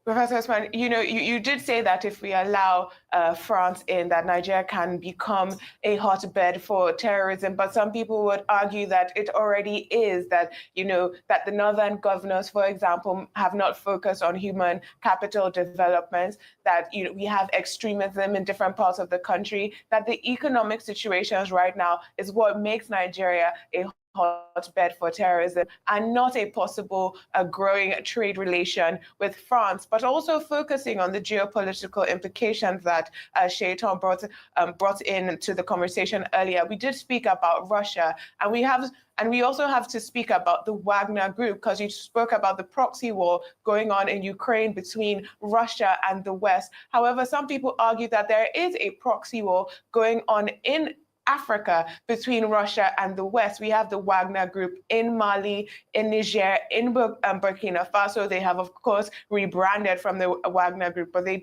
Professor Usman, you did say that if we allow France in, that Nigeria can become a hotbed for terrorism. But some people would argue that it already is, that, that the northern governors, for example, have not focused on human capital development, that, we have extremism in different parts of the country, that the economic situations right now is what makes Nigeria a hotbed for terrorism, and not a possible growing trade relation with France, but also focusing on the geopolitical implications that Shaitan brought into the conversation earlier. We did speak about Russia, and we also have to speak about the Wagner Group, because you spoke about the proxy war going on in Ukraine between Russia and the West. However, some people argue that there is a proxy war going on in Africa between Russia and the West. We have the Wagner Group in Mali, in Niger, in Burkina Faso. They have, of course, rebranded from the Wagner Group, but they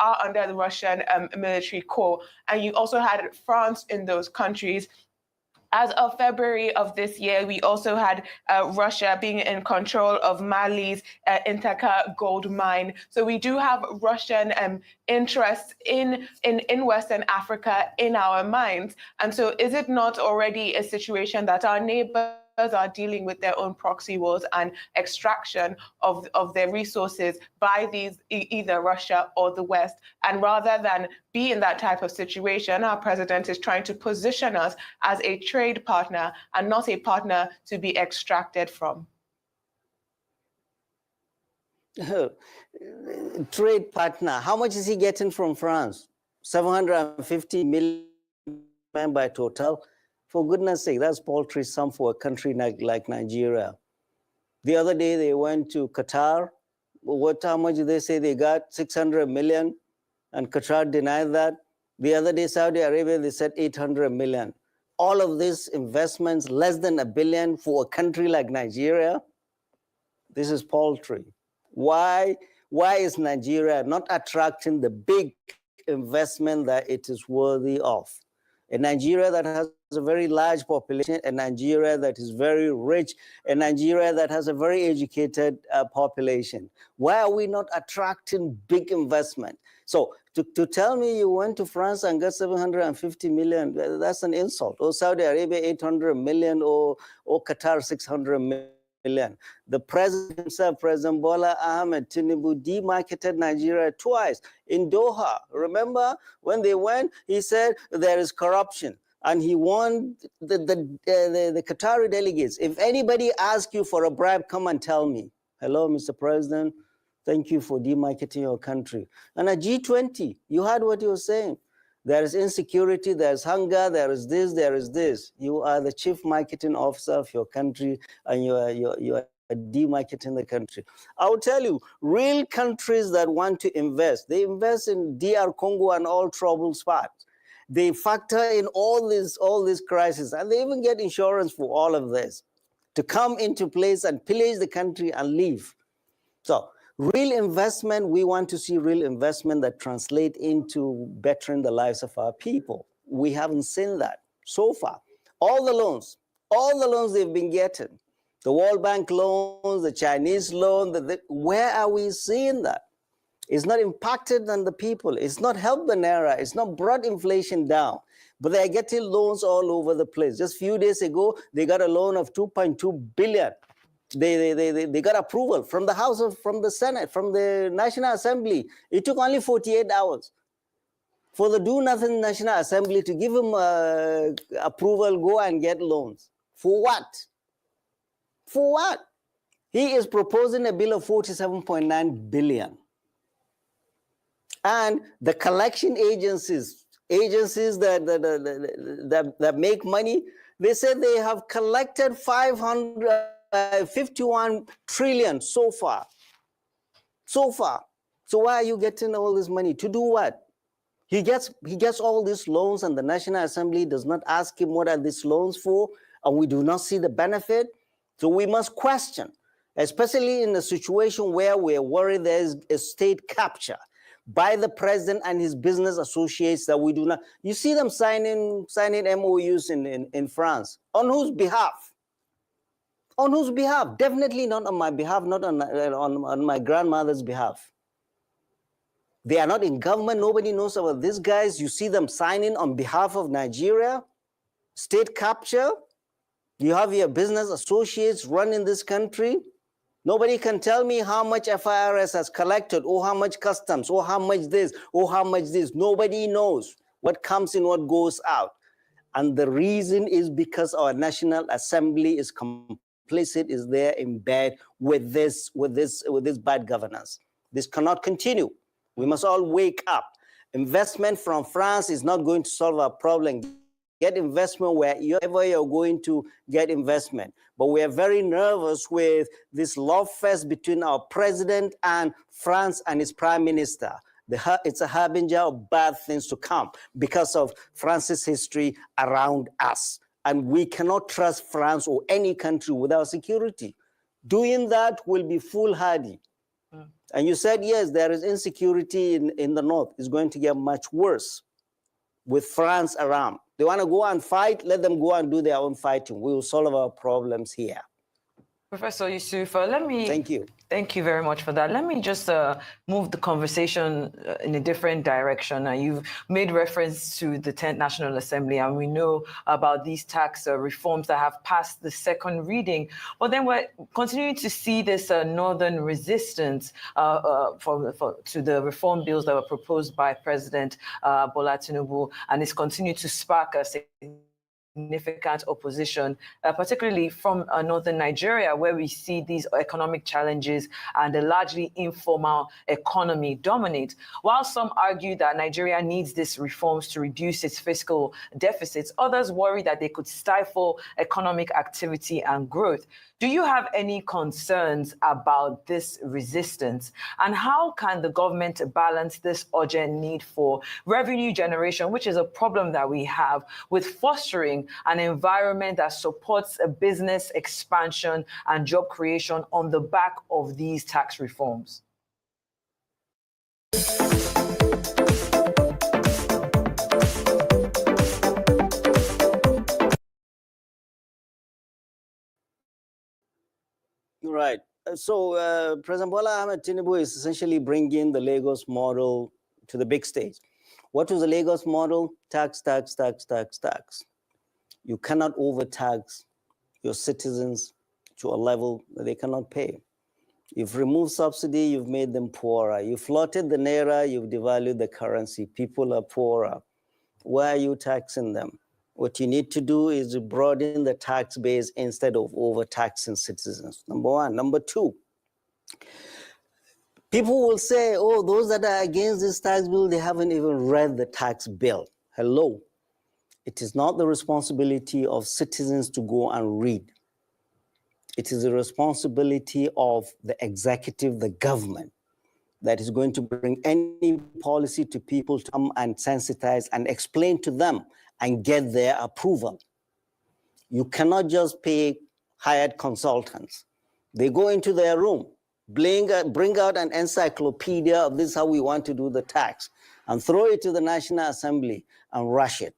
are under the Russian military corps. And you also had France in those countries. As of February of this year, we also had Russia being in control of Mali's Intaka gold mine. So we do have Russian interests in Western Africa in our minds. And so is it not already a situation that our neighbors are dealing with their own proxy wars and extraction of their resources by either Russia or the West? And rather than be in that type of situation, our president is trying to position us as a trade partner and not a partner to be extracted from. Trade partner, how much is he getting from France? 750 million by Total. For goodness sake, that's paltry sum for a country like Nigeria. The other day they went to Qatar. How much did they say they got? 600 million, and Qatar denied that. The other day, Saudi Arabia, they said 800 million. All of these investments, less than $1 billion for a country like Nigeria. This is paltry. Why is Nigeria not attracting the big investment that it is worthy of? A Nigeria that has a very large population, a Nigeria that is very rich, a Nigeria that has a very educated population. Why are we not attracting big investment? So to tell me you went to France and got 750 million, that's an insult. Or Saudi Arabia, 800 million, or Qatar, 600 million. The president himself, President Bola Ahmed Tinubu, demarketed Nigeria twice in Doha. Remember when they went, he said there is corruption. And he warned the Qatari delegates, if anybody asks you for a bribe, come and tell me. Hello, Mr. President, thank you for demarketing your country. And at G20, you heard what he was saying. There is insecurity, there is hunger, there is this, there is this. You are the chief marketing officer of your country, and you are demarketing the country. I will tell you, real countries that want to invest, they invest in DR Congo and all troubled spots. They factor in all this crisis, and they even get insurance for all of this to come into place and pillage the country and leave. So real investment, we want to see real investment that translate into bettering the lives of our people. We haven't seen that so far. All the loans they've been getting, the World Bank loans, the Chinese loan, where are we seeing that? It's not impacted on the people. It's not helped the Naira. It's not brought inflation down. But they're getting loans all over the place. Just a few days ago, they got a loan of 2.2 billion. They got approval from the House, from the Senate, from the National Assembly. It took only 48 hours for the do-nothing National Assembly to give him approval, go and get loans. For what? For what? He is proposing a bill of 47.9 billion. And the collection agencies that make money, they said they have collected 51 trillion so far. So far. So why are you getting all this money? To do what? He gets all these loans, and the National Assembly does not ask him what are these loans for, and we do not see the benefit. So we must question, especially in a situation where we're worried there's a state capture. by the president and his business associates that we do not. You see them signing MOUs in France. On whose behalf? On whose behalf? Definitely not on my behalf, not on my grandmother's behalf. They are not in government. Nobody knows about these guys. You see them signing on behalf of Nigeria. State capture. You have your business associates running this country. Nobody can tell me how much FIRS has collected, or how much customs, or how much this, or how much this. Nobody knows what comes in, what goes out. And the reason is because our National Assembly is complicit, is there in bed with this bad governance. This cannot continue. We must all wake up. Investment from France is not going to solve our problem. Get investment wherever you're going to get investment. But we are very nervous with this love fest between our president and France and his prime minister. It's a harbinger of bad things to come because of France's history around us. And we cannot trust France or any country without security. Doing that will be foolhardy. And you said, yes, there is insecurity in the north. It's going to get much worse with France around. They want to go and fight, let them go and do their own fighting. We will solve our problems here. Professor Yusuf, let me... Thank you. Thank you very much for that. Let me just move the conversation in a different direction. You've made reference to the 10th National Assembly, and we know about these tax reforms that have passed the second reading. But then we're continuing to see this northern resistance to the reform bills that were proposed by President Bola Tinubu, and it's continued to spark a significant opposition, particularly from northern Nigeria, where we see these economic challenges and a largely informal economy dominate. While some argue that Nigeria needs these reforms to reduce its fiscal deficits, others worry that they could stifle economic activity and growth. Do you have any concerns about this resistance? And how can the government balance this urgent need for revenue generation, which is a problem that we have, with fostering an environment that supports a business expansion and job creation on the back of these tax reforms? Right. So President Bola Ahmed Tinubu is essentially bringing the Lagos model to the big stage. What was the Lagos model? Tax, tax, tax, tax, tax. You cannot overtax your citizens to a level that they cannot pay. You've removed subsidy, you've made them poorer. You floated the naira, you've devalued the currency. People are poorer. Why are you taxing them? What you need to do is to broaden the tax base instead of overtaxing citizens. Number one. Number two, people will say, oh, those that are against this tax bill, they haven't even read the tax bill. Hello. It is not the responsibility of citizens to go and read. It is the responsibility of the executive, the government, that is going to bring any policy to people to come and sensitize and explain to them and get their approval. You cannot just pay hired consultants. They go into their room, bring out an encyclopedia of this is how we want to do the tax, and throw it to the National Assembly and rush it.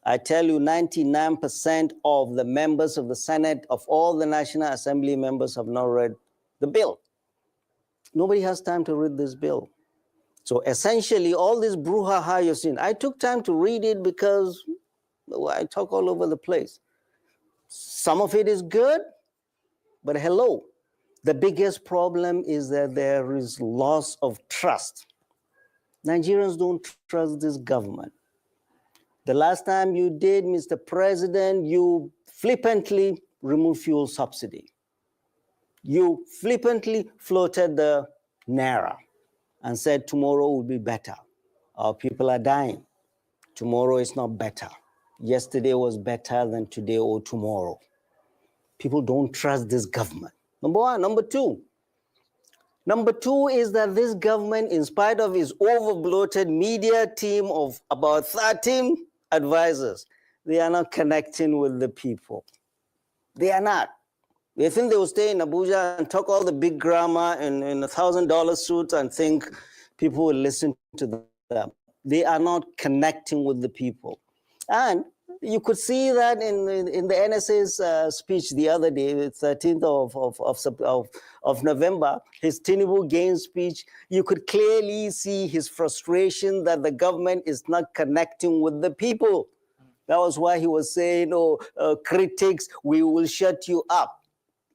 I tell you, 99% of the members of the Senate, of all the National Assembly members, have not read the bill. Nobody has time to read this bill. So essentially, all this brouhaha you've seen, I took time to read it because I talk all over the place. Some of it is good, but hello. The biggest problem is that there is loss of trust. Nigerians don't trust this government. The last time you did, Mr. President, you flippantly removed fuel subsidy. You flippantly floated the naira and said tomorrow will be better. Our people are dying. Tomorrow is not better. Yesterday was better than today or tomorrow. People don't trust this government. Number one. Number two. Number two is that this government, in spite of its over-bloated media team of about 13 advisors, they are not connecting with the people. They are not. They think they will stay in Abuja and talk all the big grammar in $1,000 suits and think, people will listen to them. They are not connecting with the people. And you could see that in the NSA's speech the other day, the 13th of November, his Tinubu Gain speech. You could clearly see his frustration that the government is not connecting with the people. That was why he was saying, critics, we will shut you up.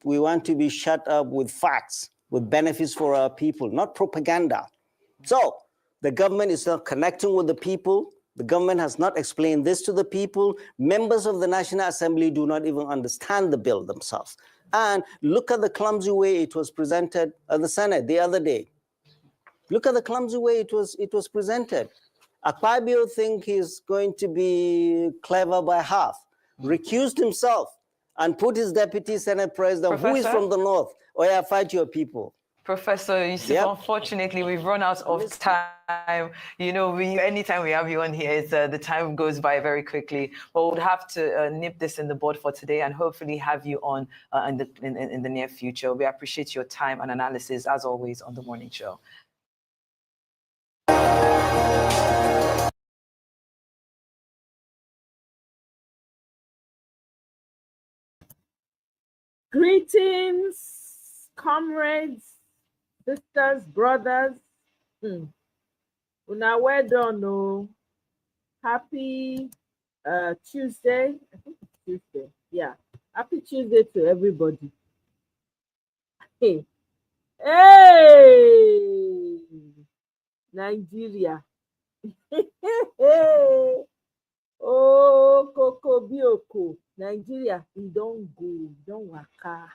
We want to be shut up with facts, with benefits for our people, not propaganda. So the government is not connecting with the people. The government has not explained this to the people. Members of the National Assembly do not even understand the bill themselves. And look at the clumsy way it was presented at the Senate the other day. Look at the clumsy way it was presented. Akpabio think he's going to be clever by half, recused himself, and put his deputy Senate president, who is from the north, fight your people. Professor Yusuf, unfortunately, we've run out of time. You know, anytime we have you on here, the time goes by very quickly. But we'll have to nip this in the bud for today and hopefully have you on in the near future. We appreciate your time and analysis, as always, on The Morning Show. Greetings, comrades, sisters, brothers. Una well done, oh. Happy Tuesday. I think it's Tuesday. Yeah. Happy Tuesday to everybody. Hey. Hey! Nigeria. Oh, Coco Bioko. Nigeria, he don't go, he don't waka.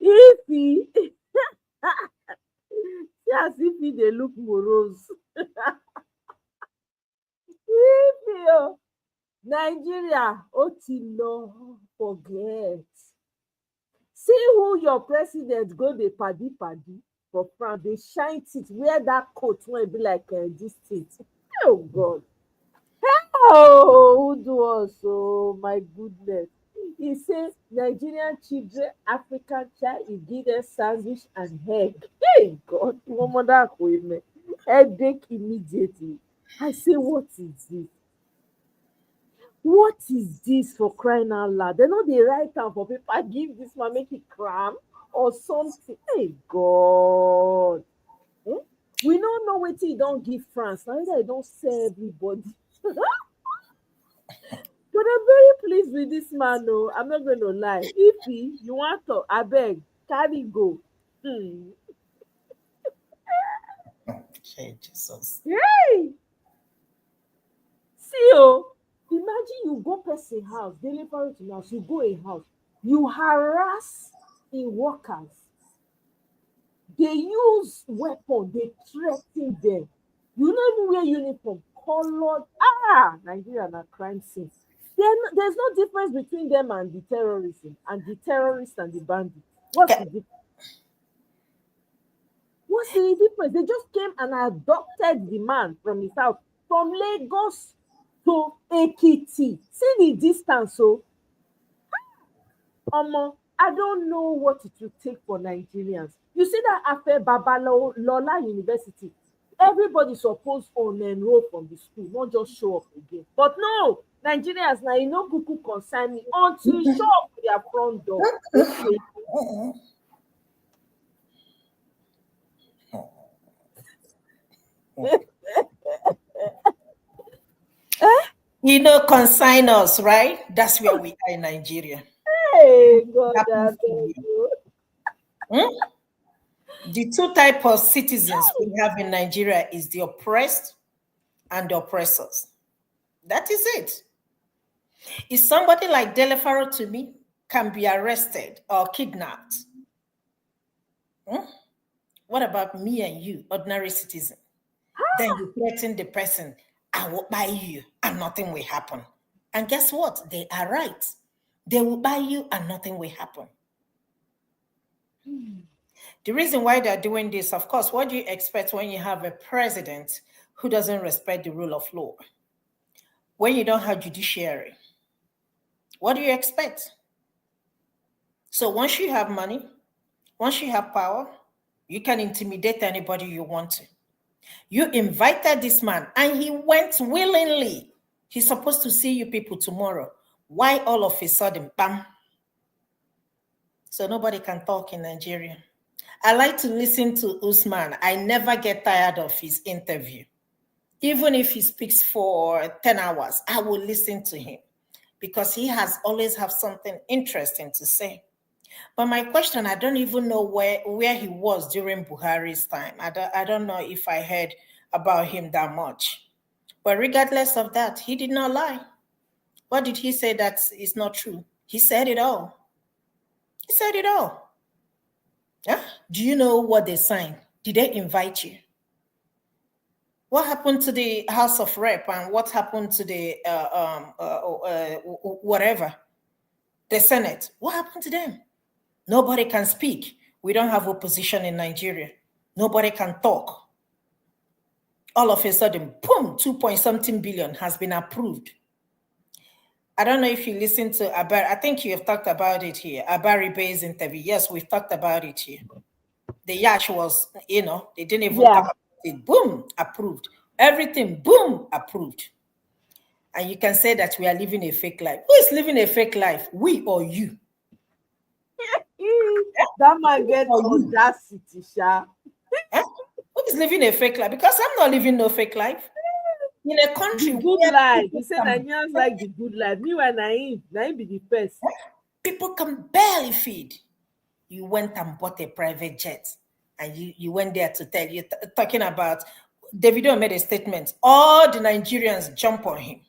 If he as if he dey look morose. If he, Nigeria, otilor, forget. See who your president go dey padi for France. They shine it, wear that coat when be like this thing. Oh God. Oh, who do us? Oh my goodness. He says Nigerian children, African child, he give them sandwich and egg. Hey God, woman that women. Headache immediately. I say, what is this? What is this, for crying out loud? They know they write down for paper, give this one, make it cram or something. Hey God. We don't know what he don't give France. Now they don't sell everybody. But I'm very pleased with this man, no. I'm not going to lie. If you want to, I beg, carry go. Okay, Jesus. Yay! See, imagine you go person house, deliver to house, you go a house, you harass in workers. They use weapon, they threaten them. You don't even wear uniform, colored. Nigeria na crime scene. There's no difference between them and the terrorism, and the terrorists and the bandits. What's the difference? What's the difference? They just came and adopted the man from his house, from Lagos to Ekiti. See the distance, so I don't know what it will take for Nigerians. You see that after Babalola University, everybody's supposed to enroll from the school, not just show up again. But no, Nigerians now, you know, cuckoo concern me until you show up to their front door. You know, consign us, right? That's where we are in Nigeria. Hey, God, The two types of citizens we have in Nigeria is the oppressed and the oppressors. That is it. If somebody like Delefaro to me can be arrested or kidnapped, what about me and you, ordinary citizen? Then you threaten the person, I will buy you and nothing will happen. And guess what? They are right. They will buy you and nothing will happen. The reason why they're doing this, of course, what do you expect when you have a president who doesn't respect the rule of law? When you don't have judiciary, what do you expect? So once you have money, once you have power, You can intimidate anybody you want to. You invited this man and he went willingly. He's supposed to see you people tomorrow. Why all of a sudden, bam? So nobody can talk in Nigeria. I like to listen to Usman. I never get tired of his interview. Even if he speaks for 10 hours, I will listen to him because he has always have something interesting to say. But my question, I don't even know where he was during Buhari's time. I don't know if I heard about him that much. But regardless of that, he did not lie. What did he say that is not true? He said it all. He said it all. Yeah? Do you know what they signed? Did they invite you? What happened to the House of Rep and what happened to the whatever, the Senate? What happened to them? Nobody can speak. We don't have opposition in Nigeria. Nobody can talk. All of a sudden, boom, 2-point-something billion has been approved. I don't know if you listen to Abari. I think you have talked about it here. Abari Bay's interview. Yes, we've talked about it here. The Yash was, they didn't even talk about it. Boom, approved. Everything, boom, approved. And you can say that we are living a fake life. Who is living a fake life? We or you? That man gets audacity, Sha. Who is living a fake life? Because I'm not living no fake life. In a country, the good life. You say Nigerians like the good life. Meanwhile, naive be the first. People can barely feed. You went and bought a private jet, and you went there to tell you talking about. Davido made a statement. All the Nigerians jump on him.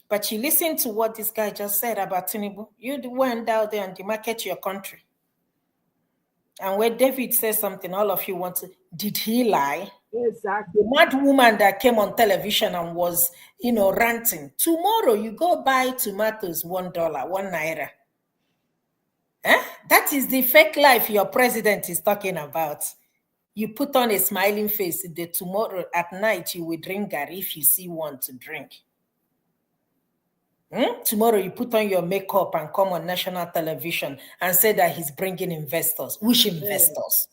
But you listen to what this guy just said about Tinubu. You went out there and demarket your country. And when David says something, all of you want to, did he lie? Exactly. The mad woman that came on television and was, ranting. Tomorrow you go buy tomatoes $1, 1 naira. That is the fake life your president is talking about. You put on a smiling face. The tomorrow at night you will drink gari if you see one to drink. Tomorrow you put on your makeup and come on national television and say that he's bringing investors. Which investors?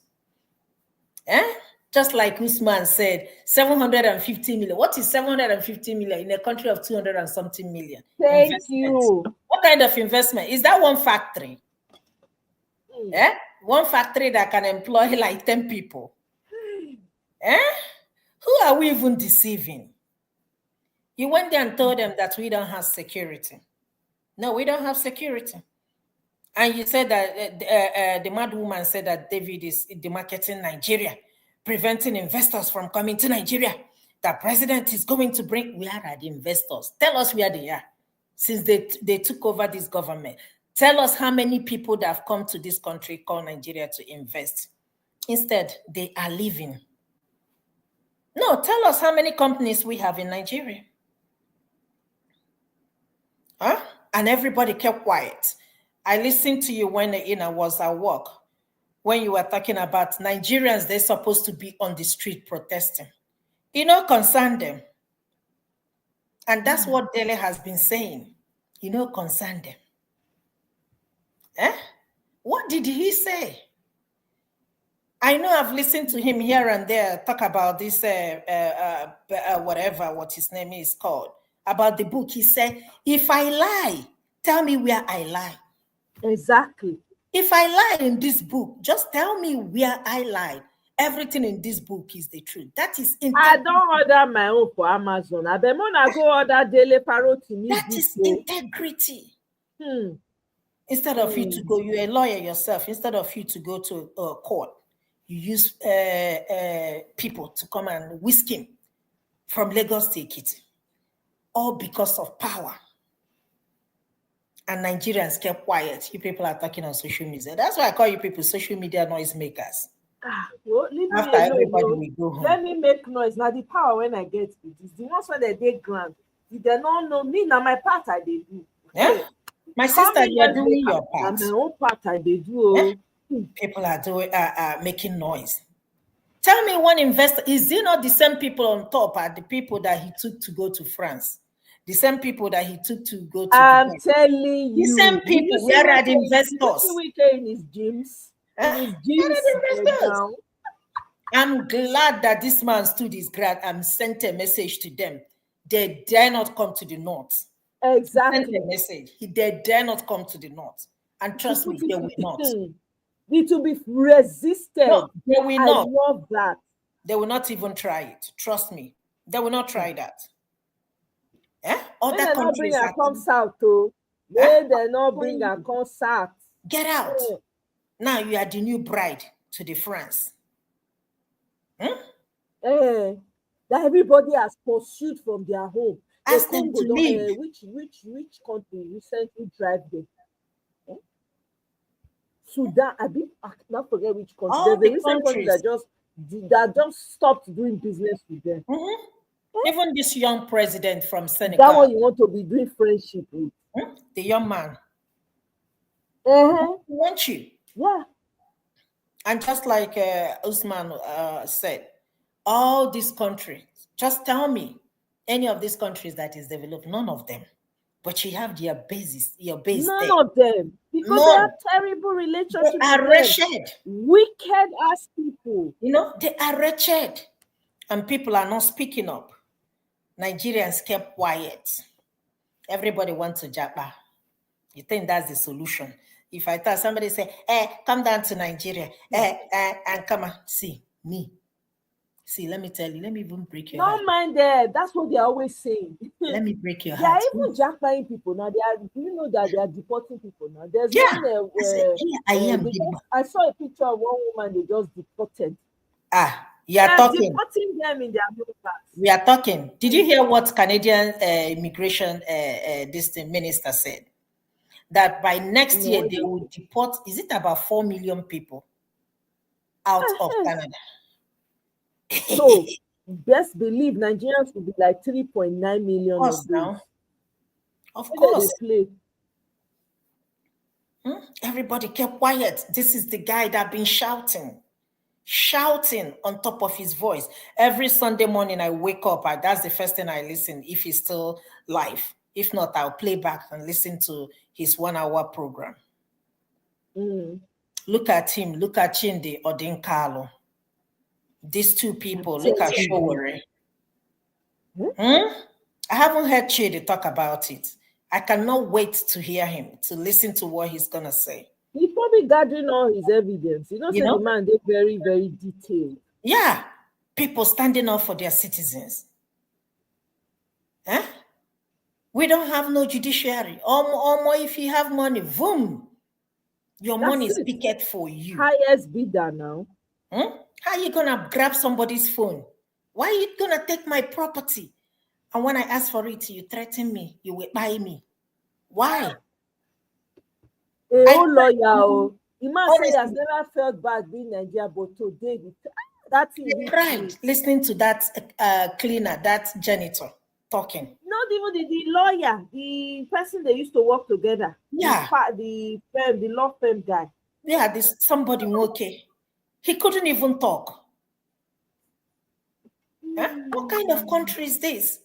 Just like Usman said, 750 million. What is 750 million in a country of 200 and something million? Thank you. What kind of investment? Is that one factory? One factory that can employ like 10 people. Who are we even deceiving? You went there and told them that we don't have security. No, we don't have security. And you said that the mad woman said that David is demarketing Nigeria, preventing investors from coming to Nigeria. The president is going to bring, where are the investors? Tell us where they are since they took over this government. Tell us how many people that have come to this country called Nigeria to invest. Instead, they are leaving. No, tell us how many companies we have in Nigeria. And everybody kept quiet. I listened to you when I was at work, when you were talking about Nigerians, they're supposed to be on the street protesting. Concern them. And that's what Dele has been saying. Concern them. What did he say? I know I've listened to him here and there talk about this, whatever, what his name is called, about the book. He said, if I lie, tell me where I lie. Exactly. If I lie in this book, just tell me where I lied. Everything in this book is the truth. That is integrity. I don't order my own for Amazon. I bet when I go order Daily Parrot to me. That is integrity. Instead of you to go, you're a lawyer yourself. Instead of you to go to court, you use people to come and whisk him from Lagos to Ekiti. All because of power. And Nigerians kept quiet. You people are talking on social media. That's why I call you people social media noise makers. Well, after everybody will go home. Let me make noise. Now the power when I get it is the ones when they grant. If they don't know me, now my part I they do. Yeah. My sister, you are doing your part. My own part I they do. People are doing making noise. Tell me one investor, is it not the same people on top are the people that he took to go to France? The same people that he took to go to I'm telling you. The same people, where are the investors? You see in his gyms. Down. I'm glad that this man stood his ground and sent a message to them. They dare not come to the north. Exactly. He sent a message. They dare not come to the north. And trust me, they will not. It will be resisted. No, they will not. I love that. They will not even try it. Trust me. They will not try that. Other countries bring and come south too. They not bring and come south. Get out. Now you are the new bride to the France. That everybody has pursued from their home. Ask them to leave. Which country recently drive them? Sudan, I not forget which country. All There's the a recent country that just stopped doing business with them. Even this young president from Senegal. That one you want to be doing friendship with. The young man. He wants you. Yeah. And just like Usman said, all these countries, just tell me any of these countries that is developed, none of them. But you have their basis, your base. None of them. Because they have terrible relationships. They are wretched. Wicked ass people. You know, they are wretched. And people are not speaking up. Nigerians kept quiet. Everybody wants to japa. You think that's the solution? If I tell somebody, say, come down to Nigeria, and come on, see, me. See, let me tell you, let me even break your heart. Don't mind them. That's what they're always saying. Let me break your heart. They are even jackpying people now. Do you know that they are deporting people now? There's I saw a picture of one woman they just deported. You are talking. Deporting them in their homes. We are talking. Did you hear what Canadian immigration minister said? That by next year they will deport, is it about 4 million people out of Canada? So best believe Nigerians will be like 3.9 million. Of course. Everybody kept quiet. This is the guy that been shouting on top of his voice. Every Sunday morning I wake up, that's the first thing I listen if he's still live. If not, I'll play back and listen to his 1-hour program. Look at him, look at Chinde Odinkalo. These two people, look at Showore. I haven't heard Chidi talk about it. I cannot wait to hear him, to listen to what he's going to say. He's probably gathering all his evidence. The man, they're very, very detailed. Yeah. People standing up for their citizens. We don't have no judiciary. Or more if you have money, boom. Your money is picket for you. Highest bidder now. How are you going to grab somebody's phone? Why are you going to take my property? And when I ask for it, you threaten me. You will buy me. Why? Lawyer. The man said he has never felt bad being Nigeria, but today, that's right. Listening to that cleaner, that janitor talking. Not even the lawyer, the person they used to work together. Yeah. The law firm guy. Yeah, this somebody okay. He couldn't even talk. What kind of country is this?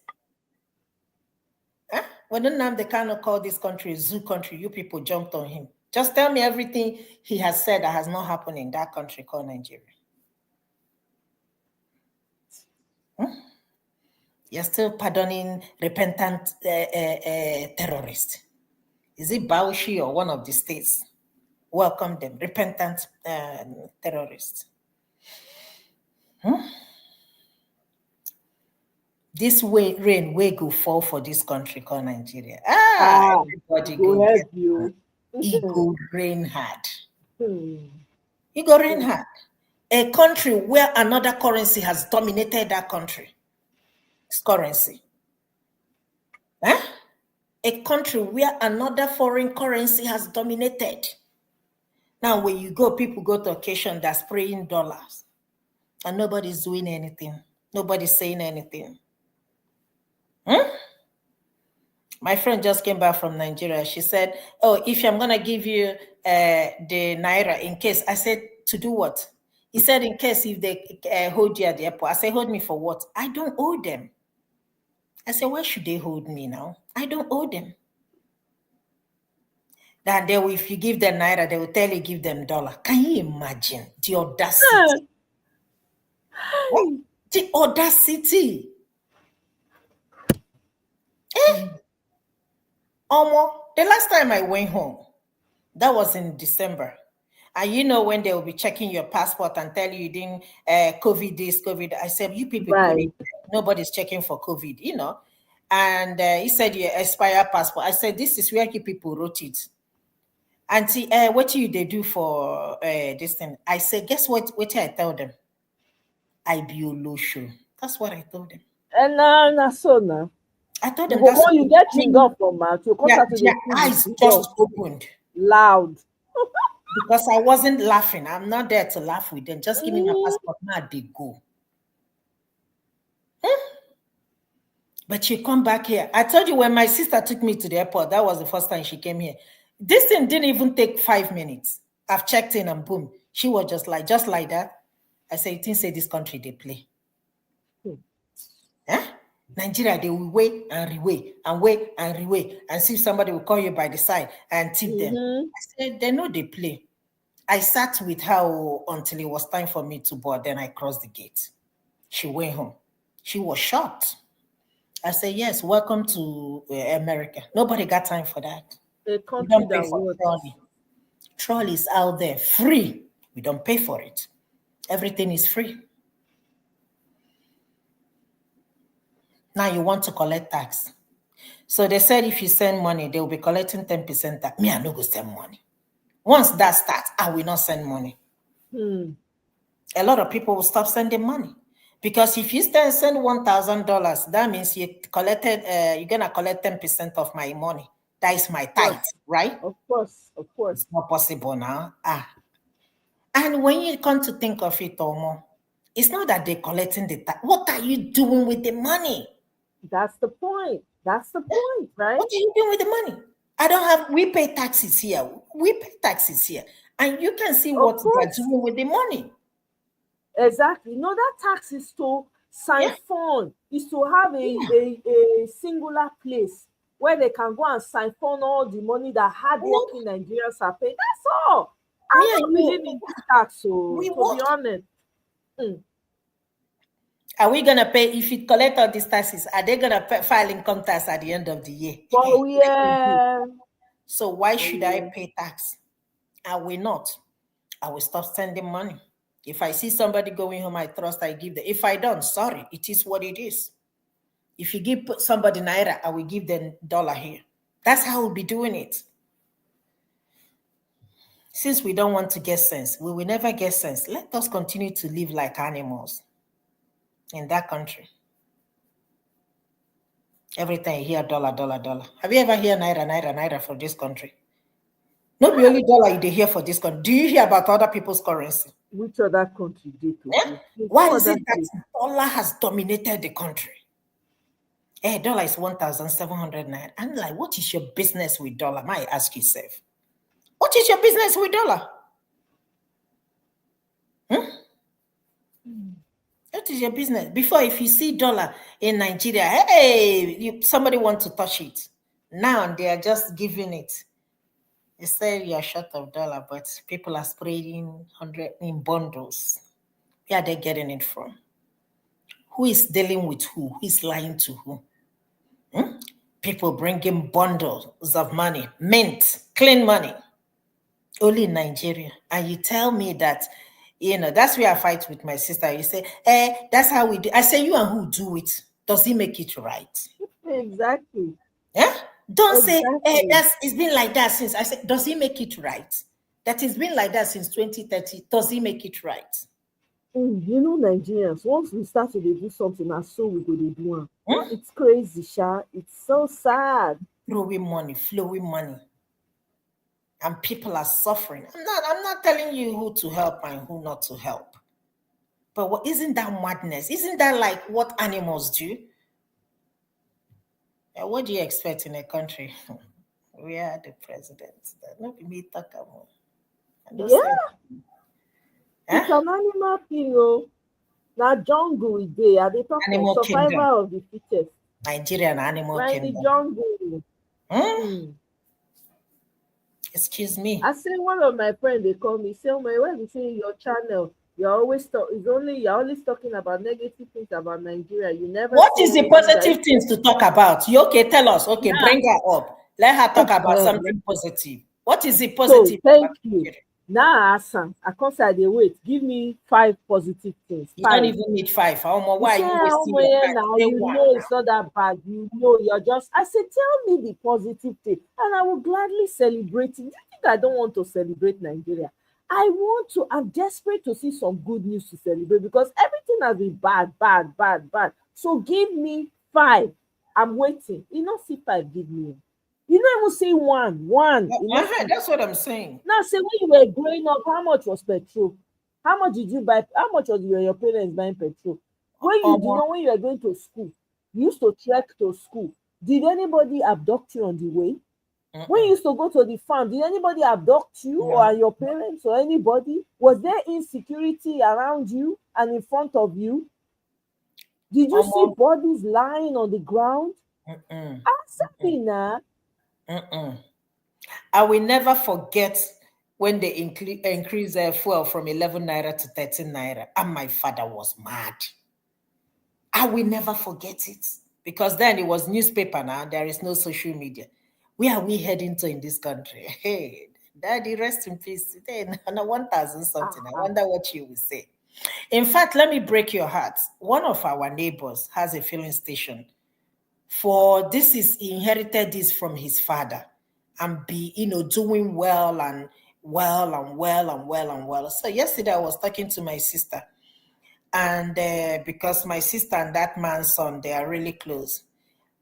Well, they cannot call this country a zoo country. You people jumped on him. Just tell me everything he has said that has not happened in that country called Nigeria. You're still pardoning repentant terrorists. Is it Bauchi or one of the states? Welcome them, repentant terrorists. This rain will go fall for this country called Nigeria. Everybody go help you. It go rain hard. It go rain hard. A country where another currency has dominated that country. It's currency. A country where another foreign currency has dominated. Now, when you go, people go to occasion that's spraying dollars. And nobody's doing anything. Nobody's saying anything. My friend just came back from Nigeria. She said, if I'm going to give you the Naira in case. I said, to do what? He said, in case if they hold you at the airport. I said, hold me for what? I don't owe them. I said, why should they hold me now? I don't owe them. Then they will, if you give them naira, they will tell you give them dollar. Can you imagine the audacity? What? The audacity. The last time I went home, that was in December. And you know when they will be checking your passport and tell you didn't COVID this, COVID. I said, you people put it, nobody's checking for COVID, you know. And he said, your expired passport. I said, this is where you people wrote it. Auntie, what do they do for this thing? I said, guess what? What I tell them? I be Olosho. That's what I told them. And now, so now. I told them that's you get chewing-gum from mouth. You their eyes just opened. Loud. Because I wasn't laughing. I'm not there to laugh with them. Just give me my passport. Now they go. But you come back here. I told you when my sister took me to the airport, that was the first time she came here. This thing didn't even take 5 minutes. I've checked in and boom. She was just like that. I said, you think say this country they play? Nigeria, they will wait and reweigh and wait and reweigh and see if somebody will call you by the side and tip them. I said, they know they play. I sat with her until it was time for me to board. Then I crossed the gate. She went home. She was shocked. I said, yes, welcome to America. Nobody got time for that. We don't pay for trolley. Trolley is out there free. We don't pay for it. Everything is free. Now you want to collect tax. So they said if you send money, they will be collecting 10% tax. Me, I no go send money. Once that starts, I will not send money. A lot of people will stop sending money. Because if you send $1,000, that means you collected, you're going to collect 10% of my money. That is my tithe, right? Of course. It's not possible now. And when you come to think of it, Omo, it's not that they're collecting the tax. What are you doing with the money? That's the point. That's the point, right? What are you doing with the money? We pay taxes here. We pay taxes here. And you can see what they're doing with the money. Exactly. No, that tax is to siphon, is to have a singular place where they can go and siphon all the money that hardworking Nigerians are paying. That's all. I don't believe in this tax, so to be honest. Are we gonna pay if you collect all these taxes? Are they gonna file income tax at the end of the year? Oh yeah. So why should I pay tax? I will not. I will stop sending money. If I see somebody going home, I trust, I give them. If I don't, sorry, it is what it is. If you give somebody naira, I will give them dollar here. That's how we'll be doing it. Since we don't want to get sense, we will never get sense. Let us continue to live like animals in that country. Every time you hear dollar, dollar, dollar. Have you ever heard naira, naira, naira for this country? Not the only dollar you hear for this country. Do you hear about other people's currency? Which other country did it? Why is it that dollar has dominated the country? Dollar is 1,700 naira. I'm like, what is your business with dollar? Might ask yourself. What is your business with dollar? What is your business? Before, if you see dollar in Nigeria, hey, somebody want to touch it. Now they are just giving it. They say you are short of dollar, but people are spreading 100 in bundles. Where are they getting it from? Who is dealing with who? Who is lying to who? People bringing bundles of money, mint, clean money, only in Nigeria. And you tell me that, that's where I fight with my sister. You say, that's how we do. I say, you and who do it? Does he make it right? Exactly. Yeah? Don't say, it's been like that since. I said, does he make it right? That it's been like that since 2030. Does he make it right? You know, Nigerians, once we start to do something, as so we go to do it. It's crazy, Sha. It's so sad. Flowing money. And people are suffering. I'm not telling you who to help and who not to help. But isn't that madness? Isn't that like what animals do? What do you expect in a country? We are the president. Not me talk about. It's an animal thing. Now jungle is there. Are they talking survival of the fittest? Nigerian animal kingdom. In the jungle. Excuse me. I say one of my friends, they call me, say, oh my, when you say your channel, you're always talking about negative things about Nigeria. You never What say is the anything positive things to talk about? You okay? Tell us. Okay, bring her up. Let her talk about something positive. What is the positive? So thank you. Now I can't say they wait. Give me 5 positive things. You don't even need 5. Why are you wasting Now your time? you know it's not that bad. You know you're just. I said, tell me the positive thing, and I will gladly celebrate it. Do you think I don't want to celebrate Nigeria? I want to. I'm desperate to see some good news to celebrate because everything has been bad. So give me 5. I'm waiting. You know, see 5. Give me. You don't even say one. That's what I'm saying. Now, say when you were growing up, how much was petrol? How much did you buy? How much was your parents buying petrol? When you when you were going to school, you used to trek to school. Did anybody abduct you on the way? When you used to go to the farm, did anybody abduct you or your parents or anybody? Was there insecurity around you and in front of you? Did you see bodies lying on the ground? Answer me now. I will never forget when they increased fuel from 11 naira to 13 naira, and my father was mad. I will never forget it because then it was newspaper. Now there is no social media. Where are we heading to in this country? Hey, Daddy, rest in peace. Today, 1,000 something. I wonder what you will say. In fact, let me break your heart. One of our neighbors has a filling station. He inherited this from his father, and doing well. So yesterday I was talking to my sister, and because my sister and that man's son, they are really close,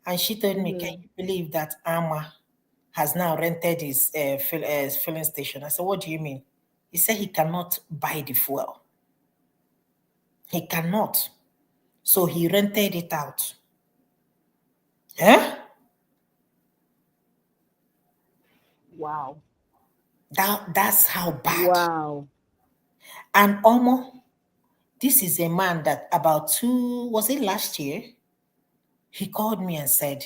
and she told me, "Can you believe that Ama has now rented his filling station?" I said, "What do you mean?" He said he cannot buy the fuel. He cannot, so he rented it out. Wow. That's how bad. Wow. And this is a man that was it last year? He called me and said,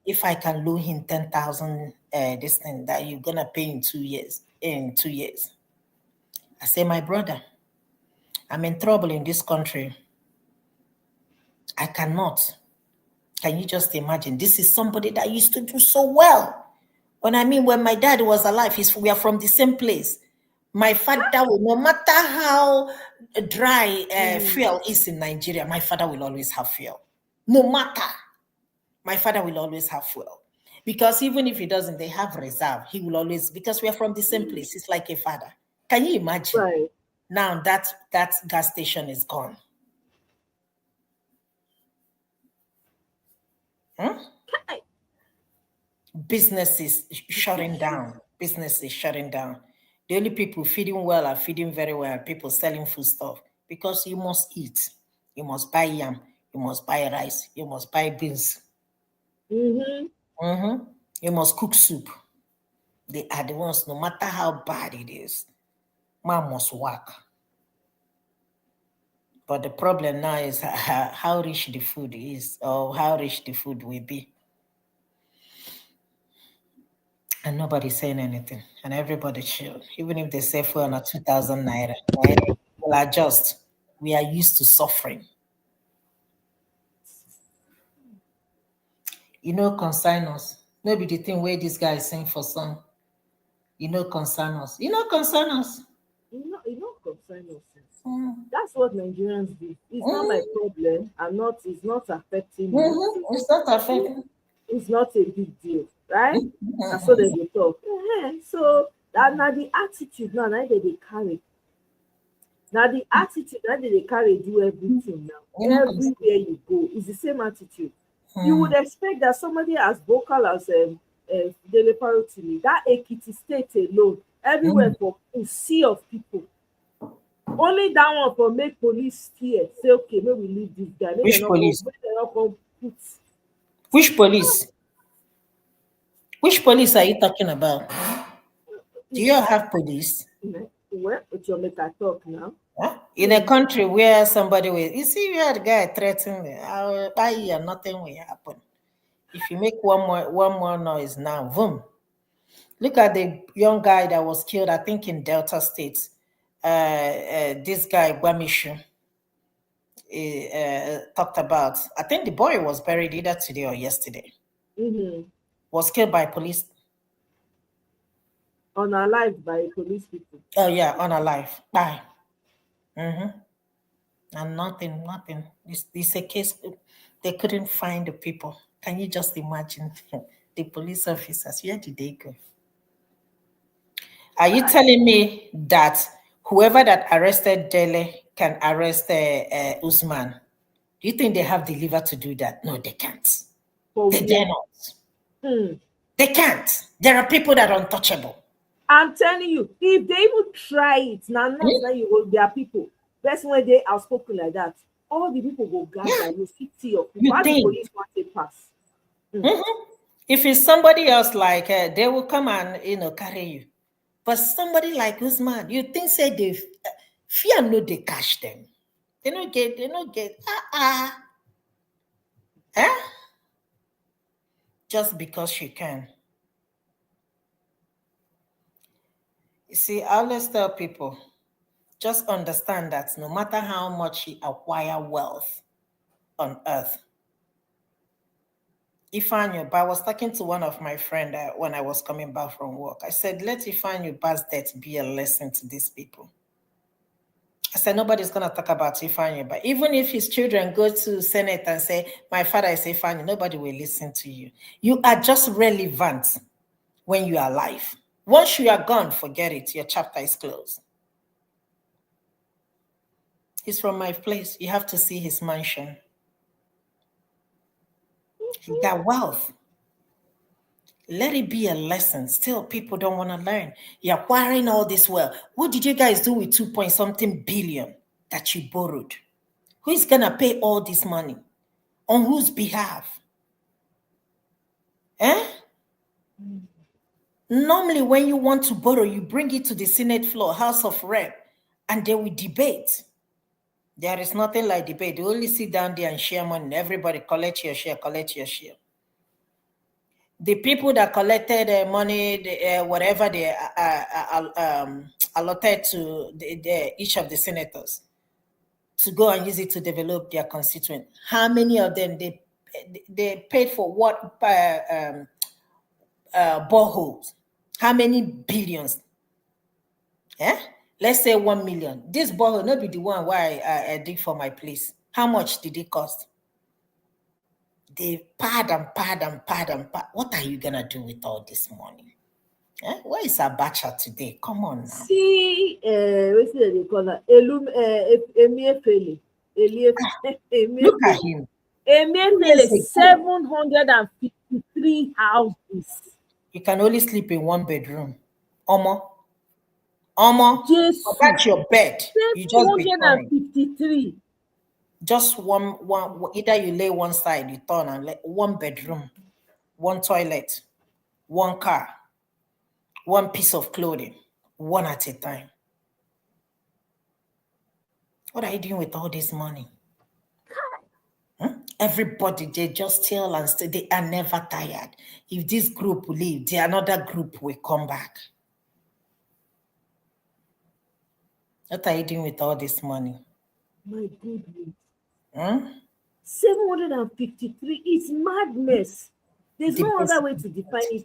if I can loan him 10,000, this thing that you're gonna pay in 2 years. I say, my brother, I'm in trouble in this country. I cannot. Can you just imagine? This is somebody that used to do so well. When my dad was alive, we are from the same place. My father, no matter how dry fuel is in Nigeria, my father will always have fuel. No matter. My father will always have fuel. Because even if he doesn't, they have reserve. He will always, because we are from the same place. It's like a father. Can you imagine? Right. Now that gas station is gone. Businesses shutting down. The only people feeding well are feeding very well. People selling food stuff. Because you must eat. You must buy yam. You must buy rice. You must buy beans. You must cook soup. They are the ones, no matter how bad it is, man must work. But the problem now is how rich the food is, or how rich the food will be. And nobody's saying anything. And everybody chill. Even if they say fuel at 2,000 naira, we'll adjust. We are used to suffering. Concern us. Maybe the thing where this guy is saying for some. Concern us. Concern us. Concern us. That's what Nigerians do. It's not my problem. It's not affecting me. It's not affecting. It's not a big deal, right? That's what they will talk. So that now the attitude now they carry. Now the attitude that they carry do everything now. Everywhere you go, it's the same attitude. You would expect that somebody as vocal as Dele Parotimi, that Ekiti state alone, everywhere for a sea of people. Only that one for make police steer. Say, okay, maybe we leave this guy. Which police? Which police? Which police are you talking about? Do you have police? Well, it's your make I talk now. In a country where somebody will, you see, you had a guy threatening me, I will buy you and nothing will happen. If you make one more noise now, boom. Look at the young guy that was killed, I think, in Delta State. This guy, Gwamishu, talked about. I think the boy was buried either today or yesterday. Was killed by police. Unalive by police people. Oh, yeah, unalive. Bye. And nothing. It's a case, they couldn't find the people. Can you just imagine the police officers? Where did they go? Are you telling me that whoever that arrested Dele can arrest Usman? Do you think they have the liver to do that? No, they can't. They dare not. They can't. There are people that are untouchable. I'm telling you, if they even try it, now you will, there are people. That's when they are spoken like that. All the people go gather, you see of people. How the police want to pass? If it's somebody else, like they will come and carry you. But somebody like Usman, you think say they fear no, they catch them. They don't get. Just because she can. You see, I always tell people, just understand that no matter how much you acquire wealth on earth, Ifeanyi, I was talking to one of my friends when I was coming back from work. I said, let Ifeanyi Ba's death be a lesson to these people. I said, nobody's going to talk about Ifeanyi, but even if his children go to Senate and say, my father is Ifeanyi, nobody will listen to you. You are just relevant when you are alive. Once you are gone, forget it. Your chapter is closed. He's from my place. You have to see his mansion. He got wealth. Let it be a lesson. Still, people don't want to learn. You're acquiring all this wealth. What did you guys do with 2-point-something billion that you borrowed? Who is going to pay all this money? On whose behalf? Normally, when you want to borrow, you bring it to the Senate floor, House of Rep, and they will debate. There is nothing like debate. They only sit down there and share money. Everybody collect your share, collect your share. The people that collected money, whatever they allotted to each of the senators to go and use it to develop their constituent, how many of them they paid for what boreholes? How many billions? Let's say 1 million. This borehole not be the one why I dig for my place. How much did it cost? They pad and pad and pad and pad. What are you gonna do with all this money? Where is Abacha today? Come on now. See, what's they call it? Look at him. Emefiele, 753 houses. You can only sleep in one bedroom. Omo, that's your bed. You just 753. Just one. Either you lay one side, you turn and let one bedroom, one toilet, one car, one piece of clothing, one at a time. What are you doing with all this money? Everybody, they just steal and steal. They are never tired. If this group will leave, another group will come back. What are you doing with all this money? My goodness. 753 is madness. There's no other way to define it.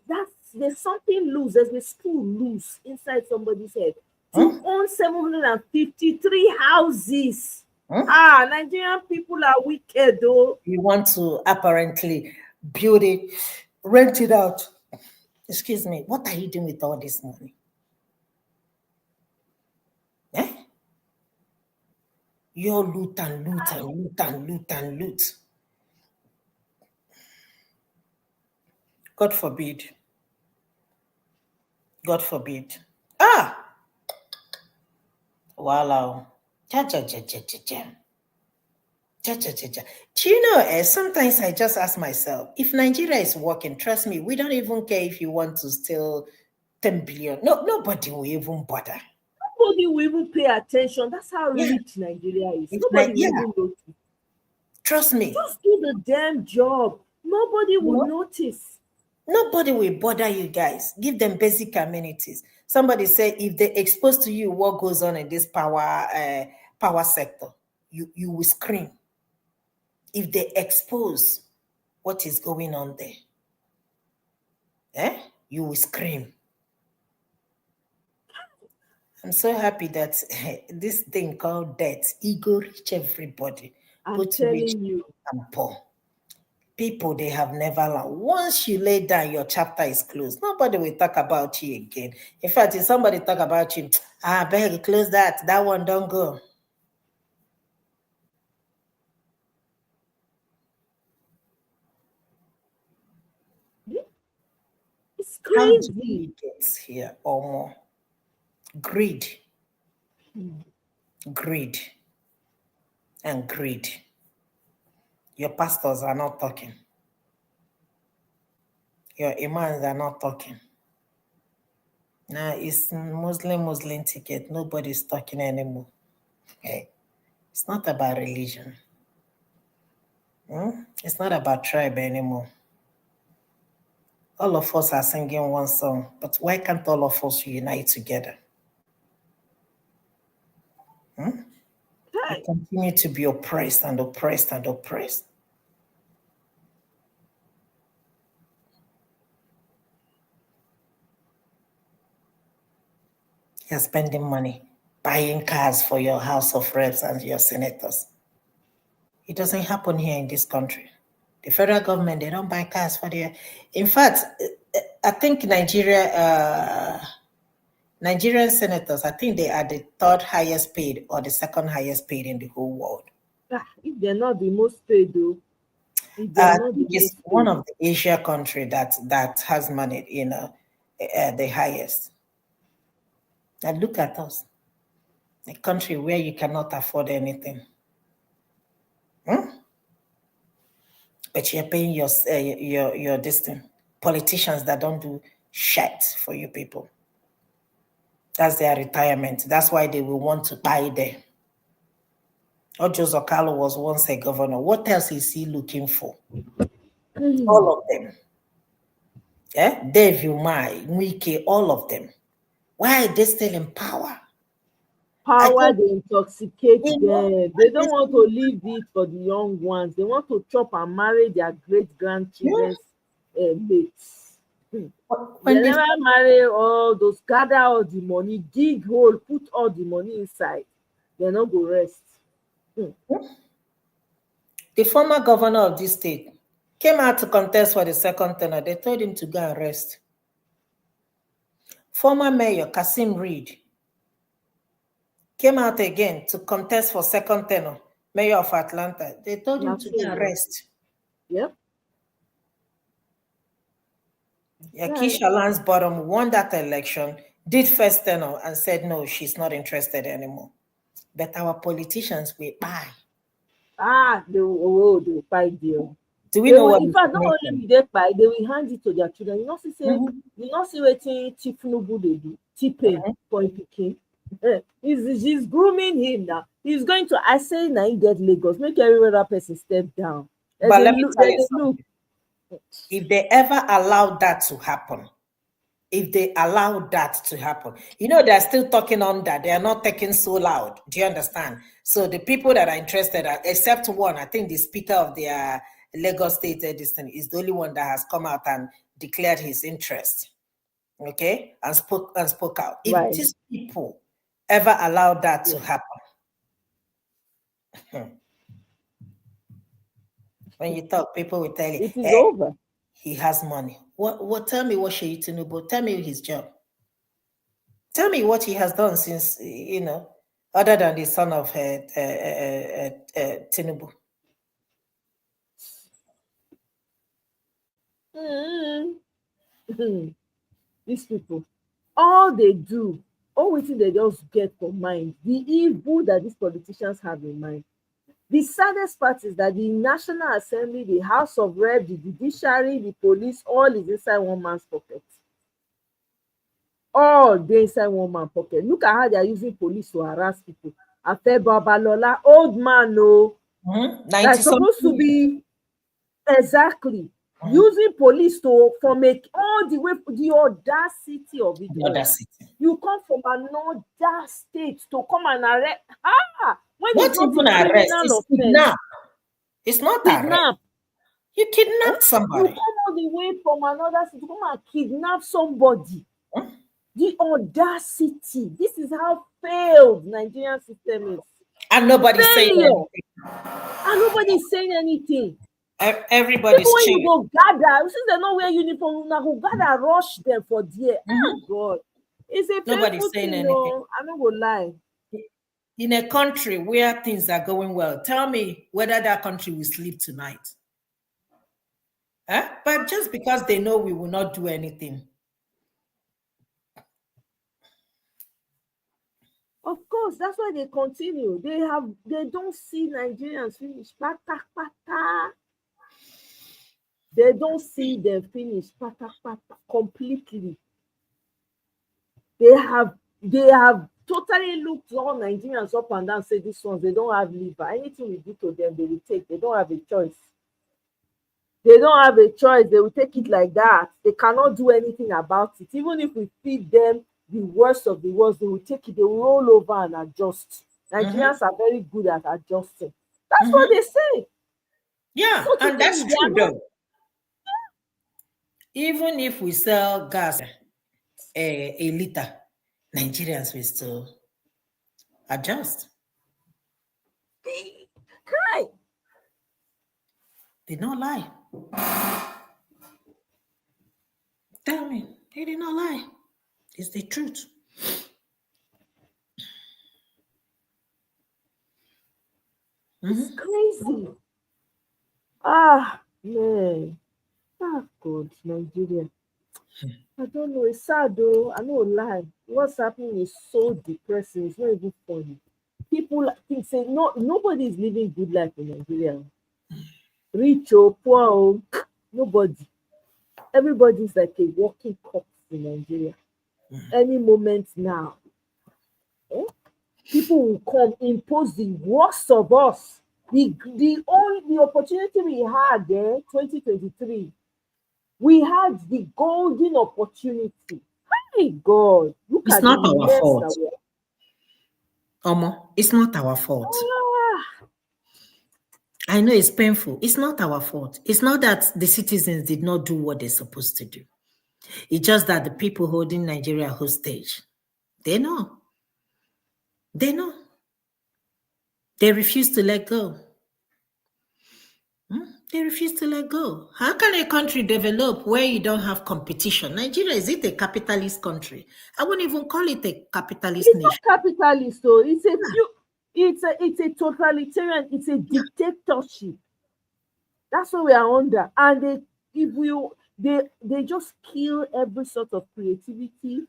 There's something loose. There's a screw loose inside somebody's head. To own 753 houses. Nigerian people are wicked, though. You want to apparently build it, rent it out. Excuse me. What are you doing with all this money? You're loot and loot and loot and loot and loot. God forbid. God forbid. Wow. Do you know, sometimes I just ask myself, if Nigeria is working, trust me, we don't even care if you want to steal 10 billion. No, nobody will even bother. Nobody will even pay attention. That's how rich Nigeria is. Nobody will even notice. Trust me. Just do the damn job. Nobody will notice. Nobody will bother you guys. Give them basic amenities. Somebody say if they expose to you what goes on in this power sector, you will scream. If they expose what is going on there, you will scream. I'm so happy that this thing called debt, ego reach everybody. I'm telling you. And poor. People, they have never learned. Once you lay down, your chapter is closed. Nobody will talk about you again. In fact, if somebody talk about you, I beg, close that. That one don't go. It's crazy. How do we get here or more? Greed. Greed. And greed. Your pastors are not talking. Your imams are not talking. Now it's Muslim ticket. Nobody's talking anymore. Okay. It's not about religion. It's not about tribe anymore. All of us are singing one song, but why can't all of us unite together? We continue to be oppressed and oppressed and oppressed. You're spending money, buying cars for your House of Reps and your senators. It doesn't happen here in this country. The federal government, they don't buy cars for their... In fact, I think Nigerian senators, I think they are the third highest paid or the second highest paid in the whole world. If they're not the most paid, though. It's one of the Asia country that has money, the highest. And look at us, a country where you cannot afford anything. But you're paying your distance. Politicians that don't do shit for you people. That's their retirement. That's why they will want to buy there. Ojo Zokalo was once a governor. What else is he looking for? All of them. Dave Umai, Mwike, all of them. Why are they still in power? Power, they intoxicate them. They don't want to leave it for the young ones. They want to chop and marry their great-grandchildren's mates. They never marry all those, gather all the money, dig hole, put all the money inside. They not go rest. The former governor of this state came out to contest for the second tenure. They told him to go and rest. Former mayor Kasim Reed came out again to contest for second tenure, mayor of Atlanta. They told him to go and rest. Yep. Keisha Lance Bottom won that election, did first tenure, and said no, she's not interested anymore. But our politicians will buy. They will buy deal. Do we know what? In fact, not only will they buy, they will hand it to their children. You know, you know, see what Tifunubu they do. T-Pain, point picking. She's grooming him now. He's going to, I say, now he get Lagos. Make every other person step down. But let me tell you something. If they ever allow that to happen, you know, they're still talking on that. They are not talking so loud. Do you understand? So the people that are interested, except one, I think the speaker of their Lagos State district is the only one that has come out and declared his interest. Okay, and spoke out. If these people ever allow that to happen, when you talk, people will tell you it is over. He has money. What? Tell me what Sheyi Tinubu. Tell me his job. Tell me what he has done since, other than the son of Tinubu. These people, all they do, everything they just get for mind, the evil that these politicians have in mind. The saddest part is that the National Assembly, the House of Reps, the judiciary, the police, all is inside one man's pocket. All they inside one man's pocket. Look at how they are using police to harass people. Afe Babalola, old man, that's supposed to be exactly. using police to make all the way the audacity of it. The audacity. You come from another state to come and arrest. When What it's not even a arrest? criminal It's offense. kidnap. It's not arrest. Kidnap. You kidnapped somebody. You come all the way from another state to come and kidnap somebody. The audacity. This is how failed Nigerian system is. And nobody's saying anything. And nobody's saying anything. Everybody's people when cheering. you go gather, since they don't wear uniform, now go gather, rush them for there. Oh God, it's a Nobody's painful saying thing. anything. No, I don't go lie. In a country where things are going well, tell me whether that country will sleep tonight. But just because they know we will not do anything. Of course, that's why they continue. They don't see Nigerians finish. Pata, pata. They don't see them finish. Pata, pata, completely. They have totally looked all Nigerians up and down, say these ones, they don't have liver. Anything we do to them, they will take. They don't have a choice. They don't have a choice. They will take it like that. They cannot do anything about it. Even if we feed them the worst of the worst, they will take it. They will roll over and adjust. Nigerians are very good at adjusting. That's what they say. Yeah, So and that's true though. Even if we sell gas a liter, Nigerians will still adjust. They cry. They don't lie. Tell me, they did not lie. It's the truth. It's crazy. Man. God, Nigeria. I don't know. It's sad though. I don't lie. What's happening is so depressing. It's not even funny. People think say nobody is living good life in Nigeria. Rich or poor, nobody. Everybody's like a walking corpse in Nigeria. Any moment now. People will come impose the worst of us. The only opportunity we had there, 2023. We had the golden opportunity. Hey God, look it's at not the our mess fault. that we're. It's not our fault. I know it's painful. It's not our fault. It's not that the citizens did not do what they're supposed to do. It's just that the people holding Nigeria hostage, they know. They know. They refuse to let go. They refuse to let go. How can a country develop where you don't have competition? Nigeria, is it a capitalist country? I wouldn't even call it a capitalist nation. It's not capitalist, though. It's a totalitarian. It's a dictatorship. That's what we are under. And they just kill every sort of creativity,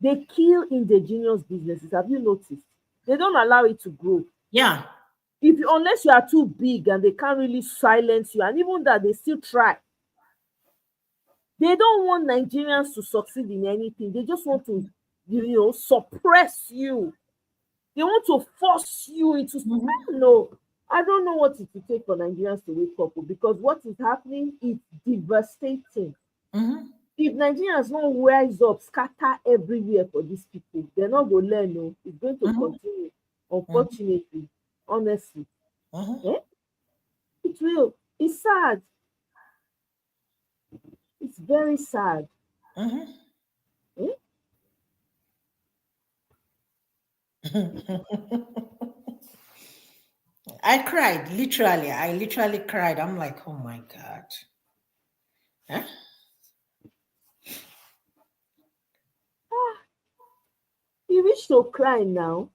they kill indigenous businesses. Have you noticed? They don't allow it to grow. Yeah. Unless you are too big and they can't really silence you, and even that they still try. They don't want Nigerians to succeed in anything. They just want to, suppress you. They want to force you into. I don't know what it will take for Nigerians to wake up, because what is happening is devastating. If Nigerians don't rise up, scatter everywhere for these people, they're not going to learn. No, it's going to continue. Unfortunately, honestly, it will. It's sad. It's very sad. I cried, literally. I literally cried. I'm like, oh my God. You wish to cry now.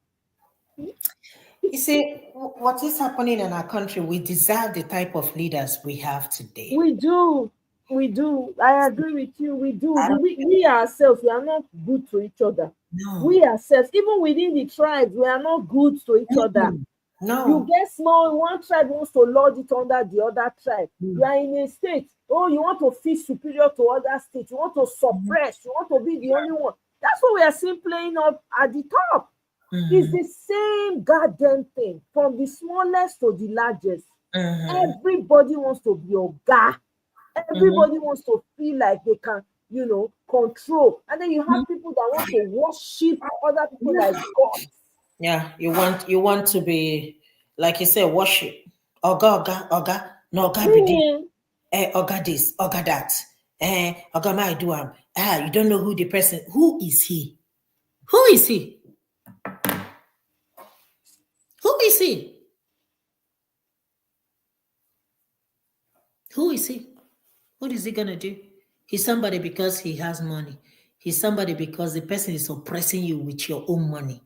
You see, what is happening in our country, we deserve the type of leaders we have today. We do. I agree with you. We do. We ourselves, we are not good to each other. No. We ourselves, even within the tribes, we are not good to each other. No. You get small, one tribe wants to lord it under the other tribe. You are in a state. You want to feel superior to other states. You want to suppress. You want to be the only one. That's what we are seeing playing up at the top. It's the same goddamn thing, from the smallest to the largest. Everybody wants to be Oga. Everybody wants to feel like they can, control. And then you have people that want to worship other people like God. Yeah, you want to be, like you say, worship. Oga, no Oga be this, Oga this, Oga that. Oga my do am. You don't know who the person. Who is he? Who is he? Who is he? Who is he? What is he gonna do? He's somebody because he has money. He's somebody because the person is oppressing you with your own money.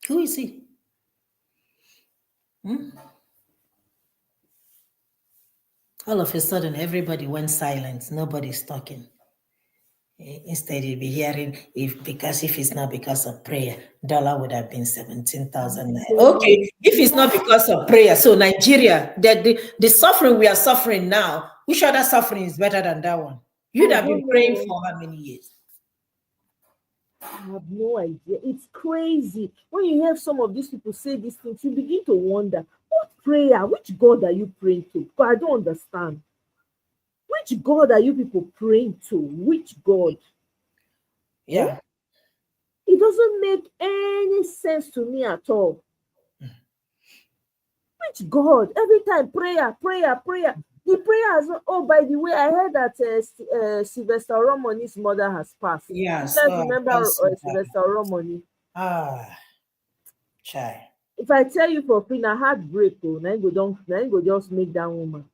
Who is he? All of a sudden, everybody went silent. Nobody's talking. Instead, you'll be hearing because if it's not because of prayer, dollar would have been 17,000. Okay, if it's not because of prayer, so Nigeria, the suffering we are suffering now, which other suffering is better than that one? You'd have been praying for how many years? I have no idea. It's crazy. When you hear some of these people say these things, you begin to wonder, what prayer, which God are you praying to? Because I don't understand. Which God are you people praying to? Which God? Yeah. It doesn't make any sense to me at all. Which God? Every time prayer. The prayer has not, oh, by the way, I heard that Sylvester Romani's mother has passed. Yes. You guys remember Sylvester Romani? Chai. If I tell you for free, na heartbreak, now you go just make that woman.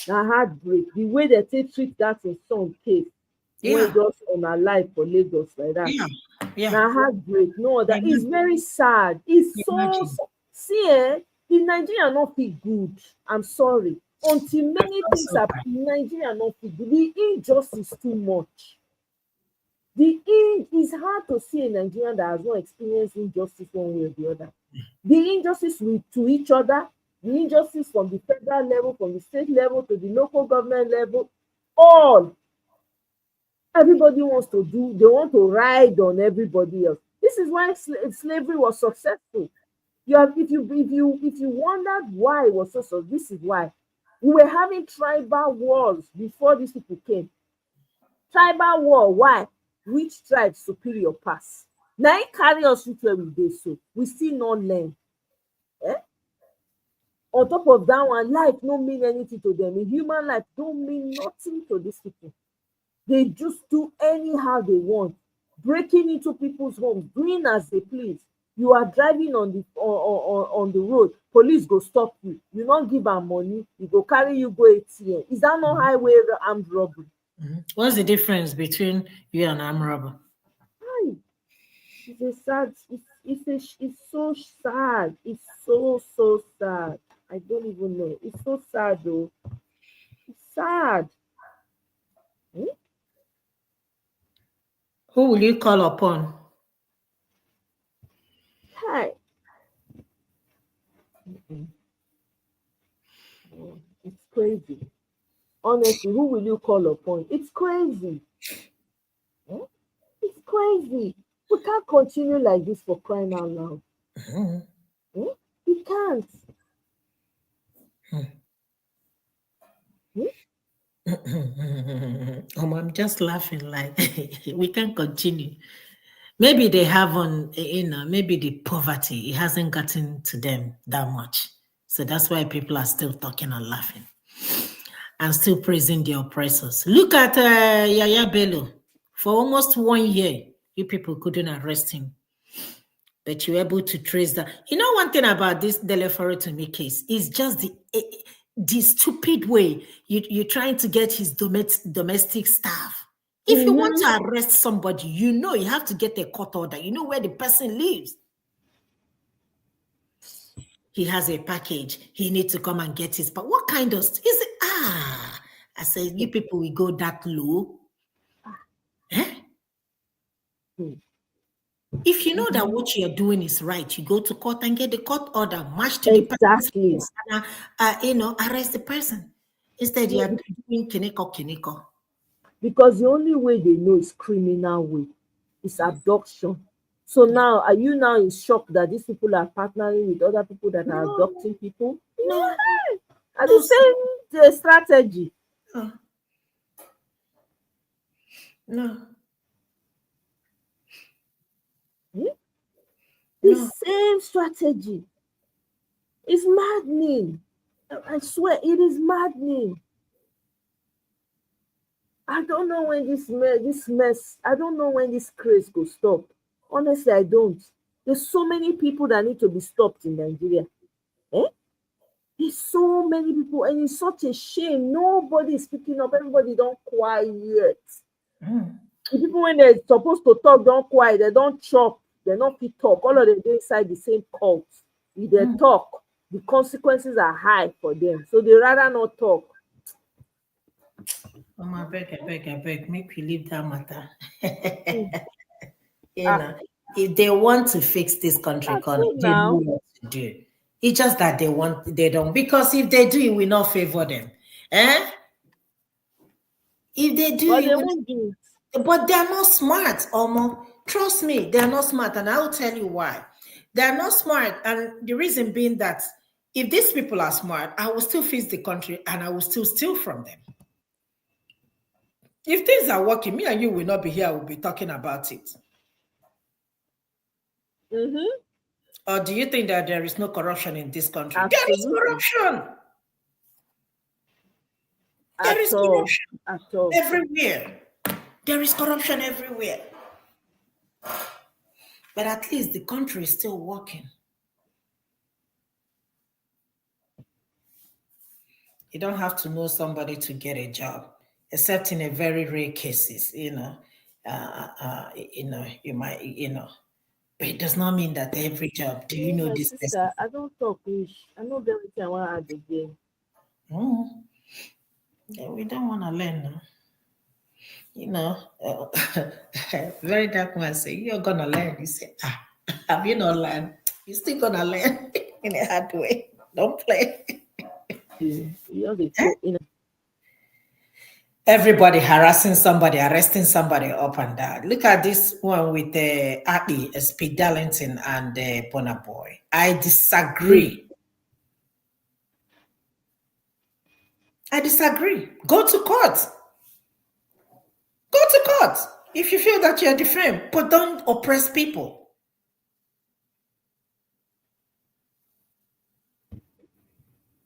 Na heartbreak. The way they treat that in some case, when just on her life for Lagos like that. Na heartbreak. No, that is very sad. It's so see, the Nigeria not feel good. I'm sorry. Until many things are Nigeria not feel good. The injustice too much. It's hard to see a Nigerian that has not experienced injustice one way or the other. The injustice to each other, the injustice from the federal level, from the state level to the local government level, all. Everybody wants to do, they want to ride on everybody else. This is why slavery was successful. If you wondered why it was so successful, this is why. We were having tribal wars before these people came. Tribal war, why? Which tribe superior pass? Now it carry us with where we dey, so we still not learn. On top of that one, life no mean anything to them. A human life don't mean nothing to these people. They just do anyhow they want, breaking into people's homes, doing as they please. You are driving on the road, police go stop you. You not give them money, you go carry you go ATM. Is that not highway armed robbery? What's the difference between you and armed robber? It's a sad. It's so sad. It's so sad. I don't even know. It's so sad though. It's sad. Who will you call upon? Hi. It's crazy. Honestly, who will you call upon? It's crazy. It's crazy. We can't continue like this for crying out loud. We can't. I'm just laughing like we can't continue. Maybe they haven't, maybe the poverty, it hasn't gotten to them that much. So that's why people are still talking and laughing and still praising the oppressors. Look at Yaya Bello. For almost 1 year, you people couldn't arrest him. But you were able to trace that. You know, one thing about this Deleforo to me case is just the stupid way you're trying to get his domestic staff. If you want to arrest somebody, you know you have to get a court order. You know where the person lives. He has a package. He needs to come and get his. But what kind of is it? I said, you people will go that low. If you know that what you're doing is right, you go to court and get the court order, march to the person, arrest the person. Instead, you are doing kineko. Because the only way they know is criminal way. It's abduction. So now, are you now in shock that these people are partnering with other people that are abducting people? No. Are the same strategy? No. The same strategy. It's maddening. I swear, it is maddening. I don't know when this mess, I don't know when this craze will stop. Honestly, I don't. There's so many people that need to be stopped in Nigeria. There's so many people, and it's such a shame. Nobody is speaking up. Everybody don't quiet. The people when they're supposed to talk don't quiet. They don't chop. They don't fit talk. All of them dey inside the same cult. If they talk, the consequences are high for them. So they rather not talk. I beg, make we leave that matter. If they want to fix this country, they know what to do. It's just that they don't. Because if they do, it will not favor them. If they do, it will do. But they're not smart, Omo. Trust me, they're not smart, and I'll tell you why. They're not smart, and the reason being that if these people are smart, I will still fix the country and I will still steal from them. If things are working, me and you will not be here. We'll be talking about it. Or do you think that there is no corruption in this country? Absolutely. There is corruption. There is corruption everywhere. There is corruption everywhere. But at least the country is still working. You don't have to know somebody to get a job, except in a very rare cases, you might, but it does not mean that every job. Do you know this sister? I don't talk English. I know everything I want to add again. Yeah, we don't want to learn. Very dark man say, you're going to learn. You say, have you not learned? You're still going to learn in a hard way. Don't play. Everybody harassing somebody, arresting somebody up and down. Look at this one with Abby, Speed Darlington, and Bonner Boy. I disagree. I disagree. Go to court. Go to court if you feel that you're defamed, but don't oppress people.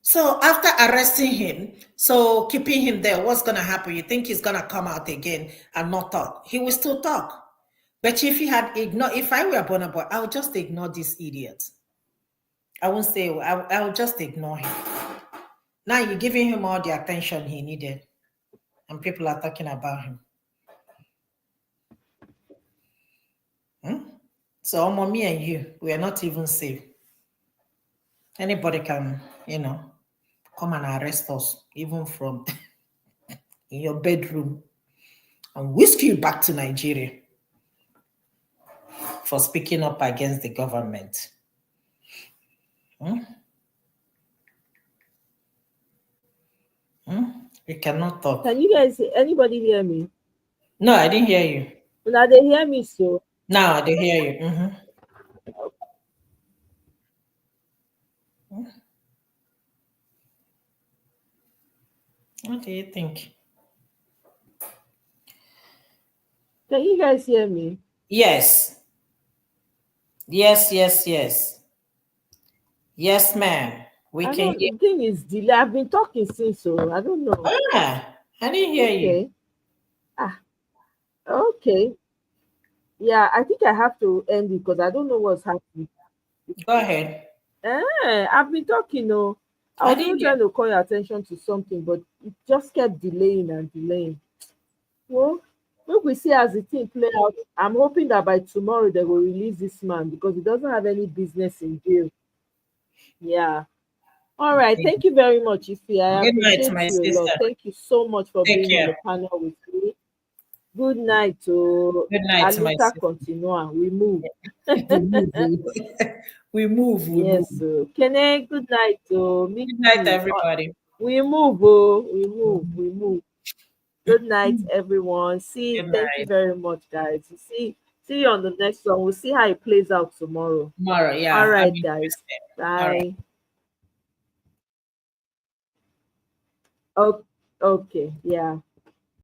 So after arresting him, so keeping him there, what's going to happen? You think he's going to come out again and not talk? He will still talk. But if he had ignored, if I were Bonner Boy, I would just ignore this idiot. I won't say, I would just ignore him. Now you're giving him all the attention he needed. And people are talking about him. So, me and you, we are not even safe. Anybody can, come and arrest us, even from in your bedroom, and whisk you back to Nigeria for speaking up against the government. We cannot talk. Can you guys, anybody hear me? No, I didn't hear you. Now they hear me, so. Now they hear you. What do you think? Can you guys hear me? Yes. Yes, ma'am. We can hear. The thing is delay. I've been talking since, so I don't know. I didn't hear you. Okay. Yeah, I think I have to end it because I don't know what's happening. Go ahead. I've been talking, no. I was even trying to call your attention to something, but it just kept delaying and delaying. Well, look, we see as the thing play out. I'm hoping that by tomorrow they will release this man because he doesn't have any business in jail. Yeah. All right. Thank you very much, Ife. I appreciate you a lot. Thank you so much for being on the panel with me. Good night. Good night, my sister. Continua. We move. We move. Yes. Kene, good night. Good night, everybody. We move. We move. Good night, everyone. Thank you very much, guys. See you on the next one. We'll see how it plays out tomorrow. Yeah. All right, guys. Bye. Okay, yeah.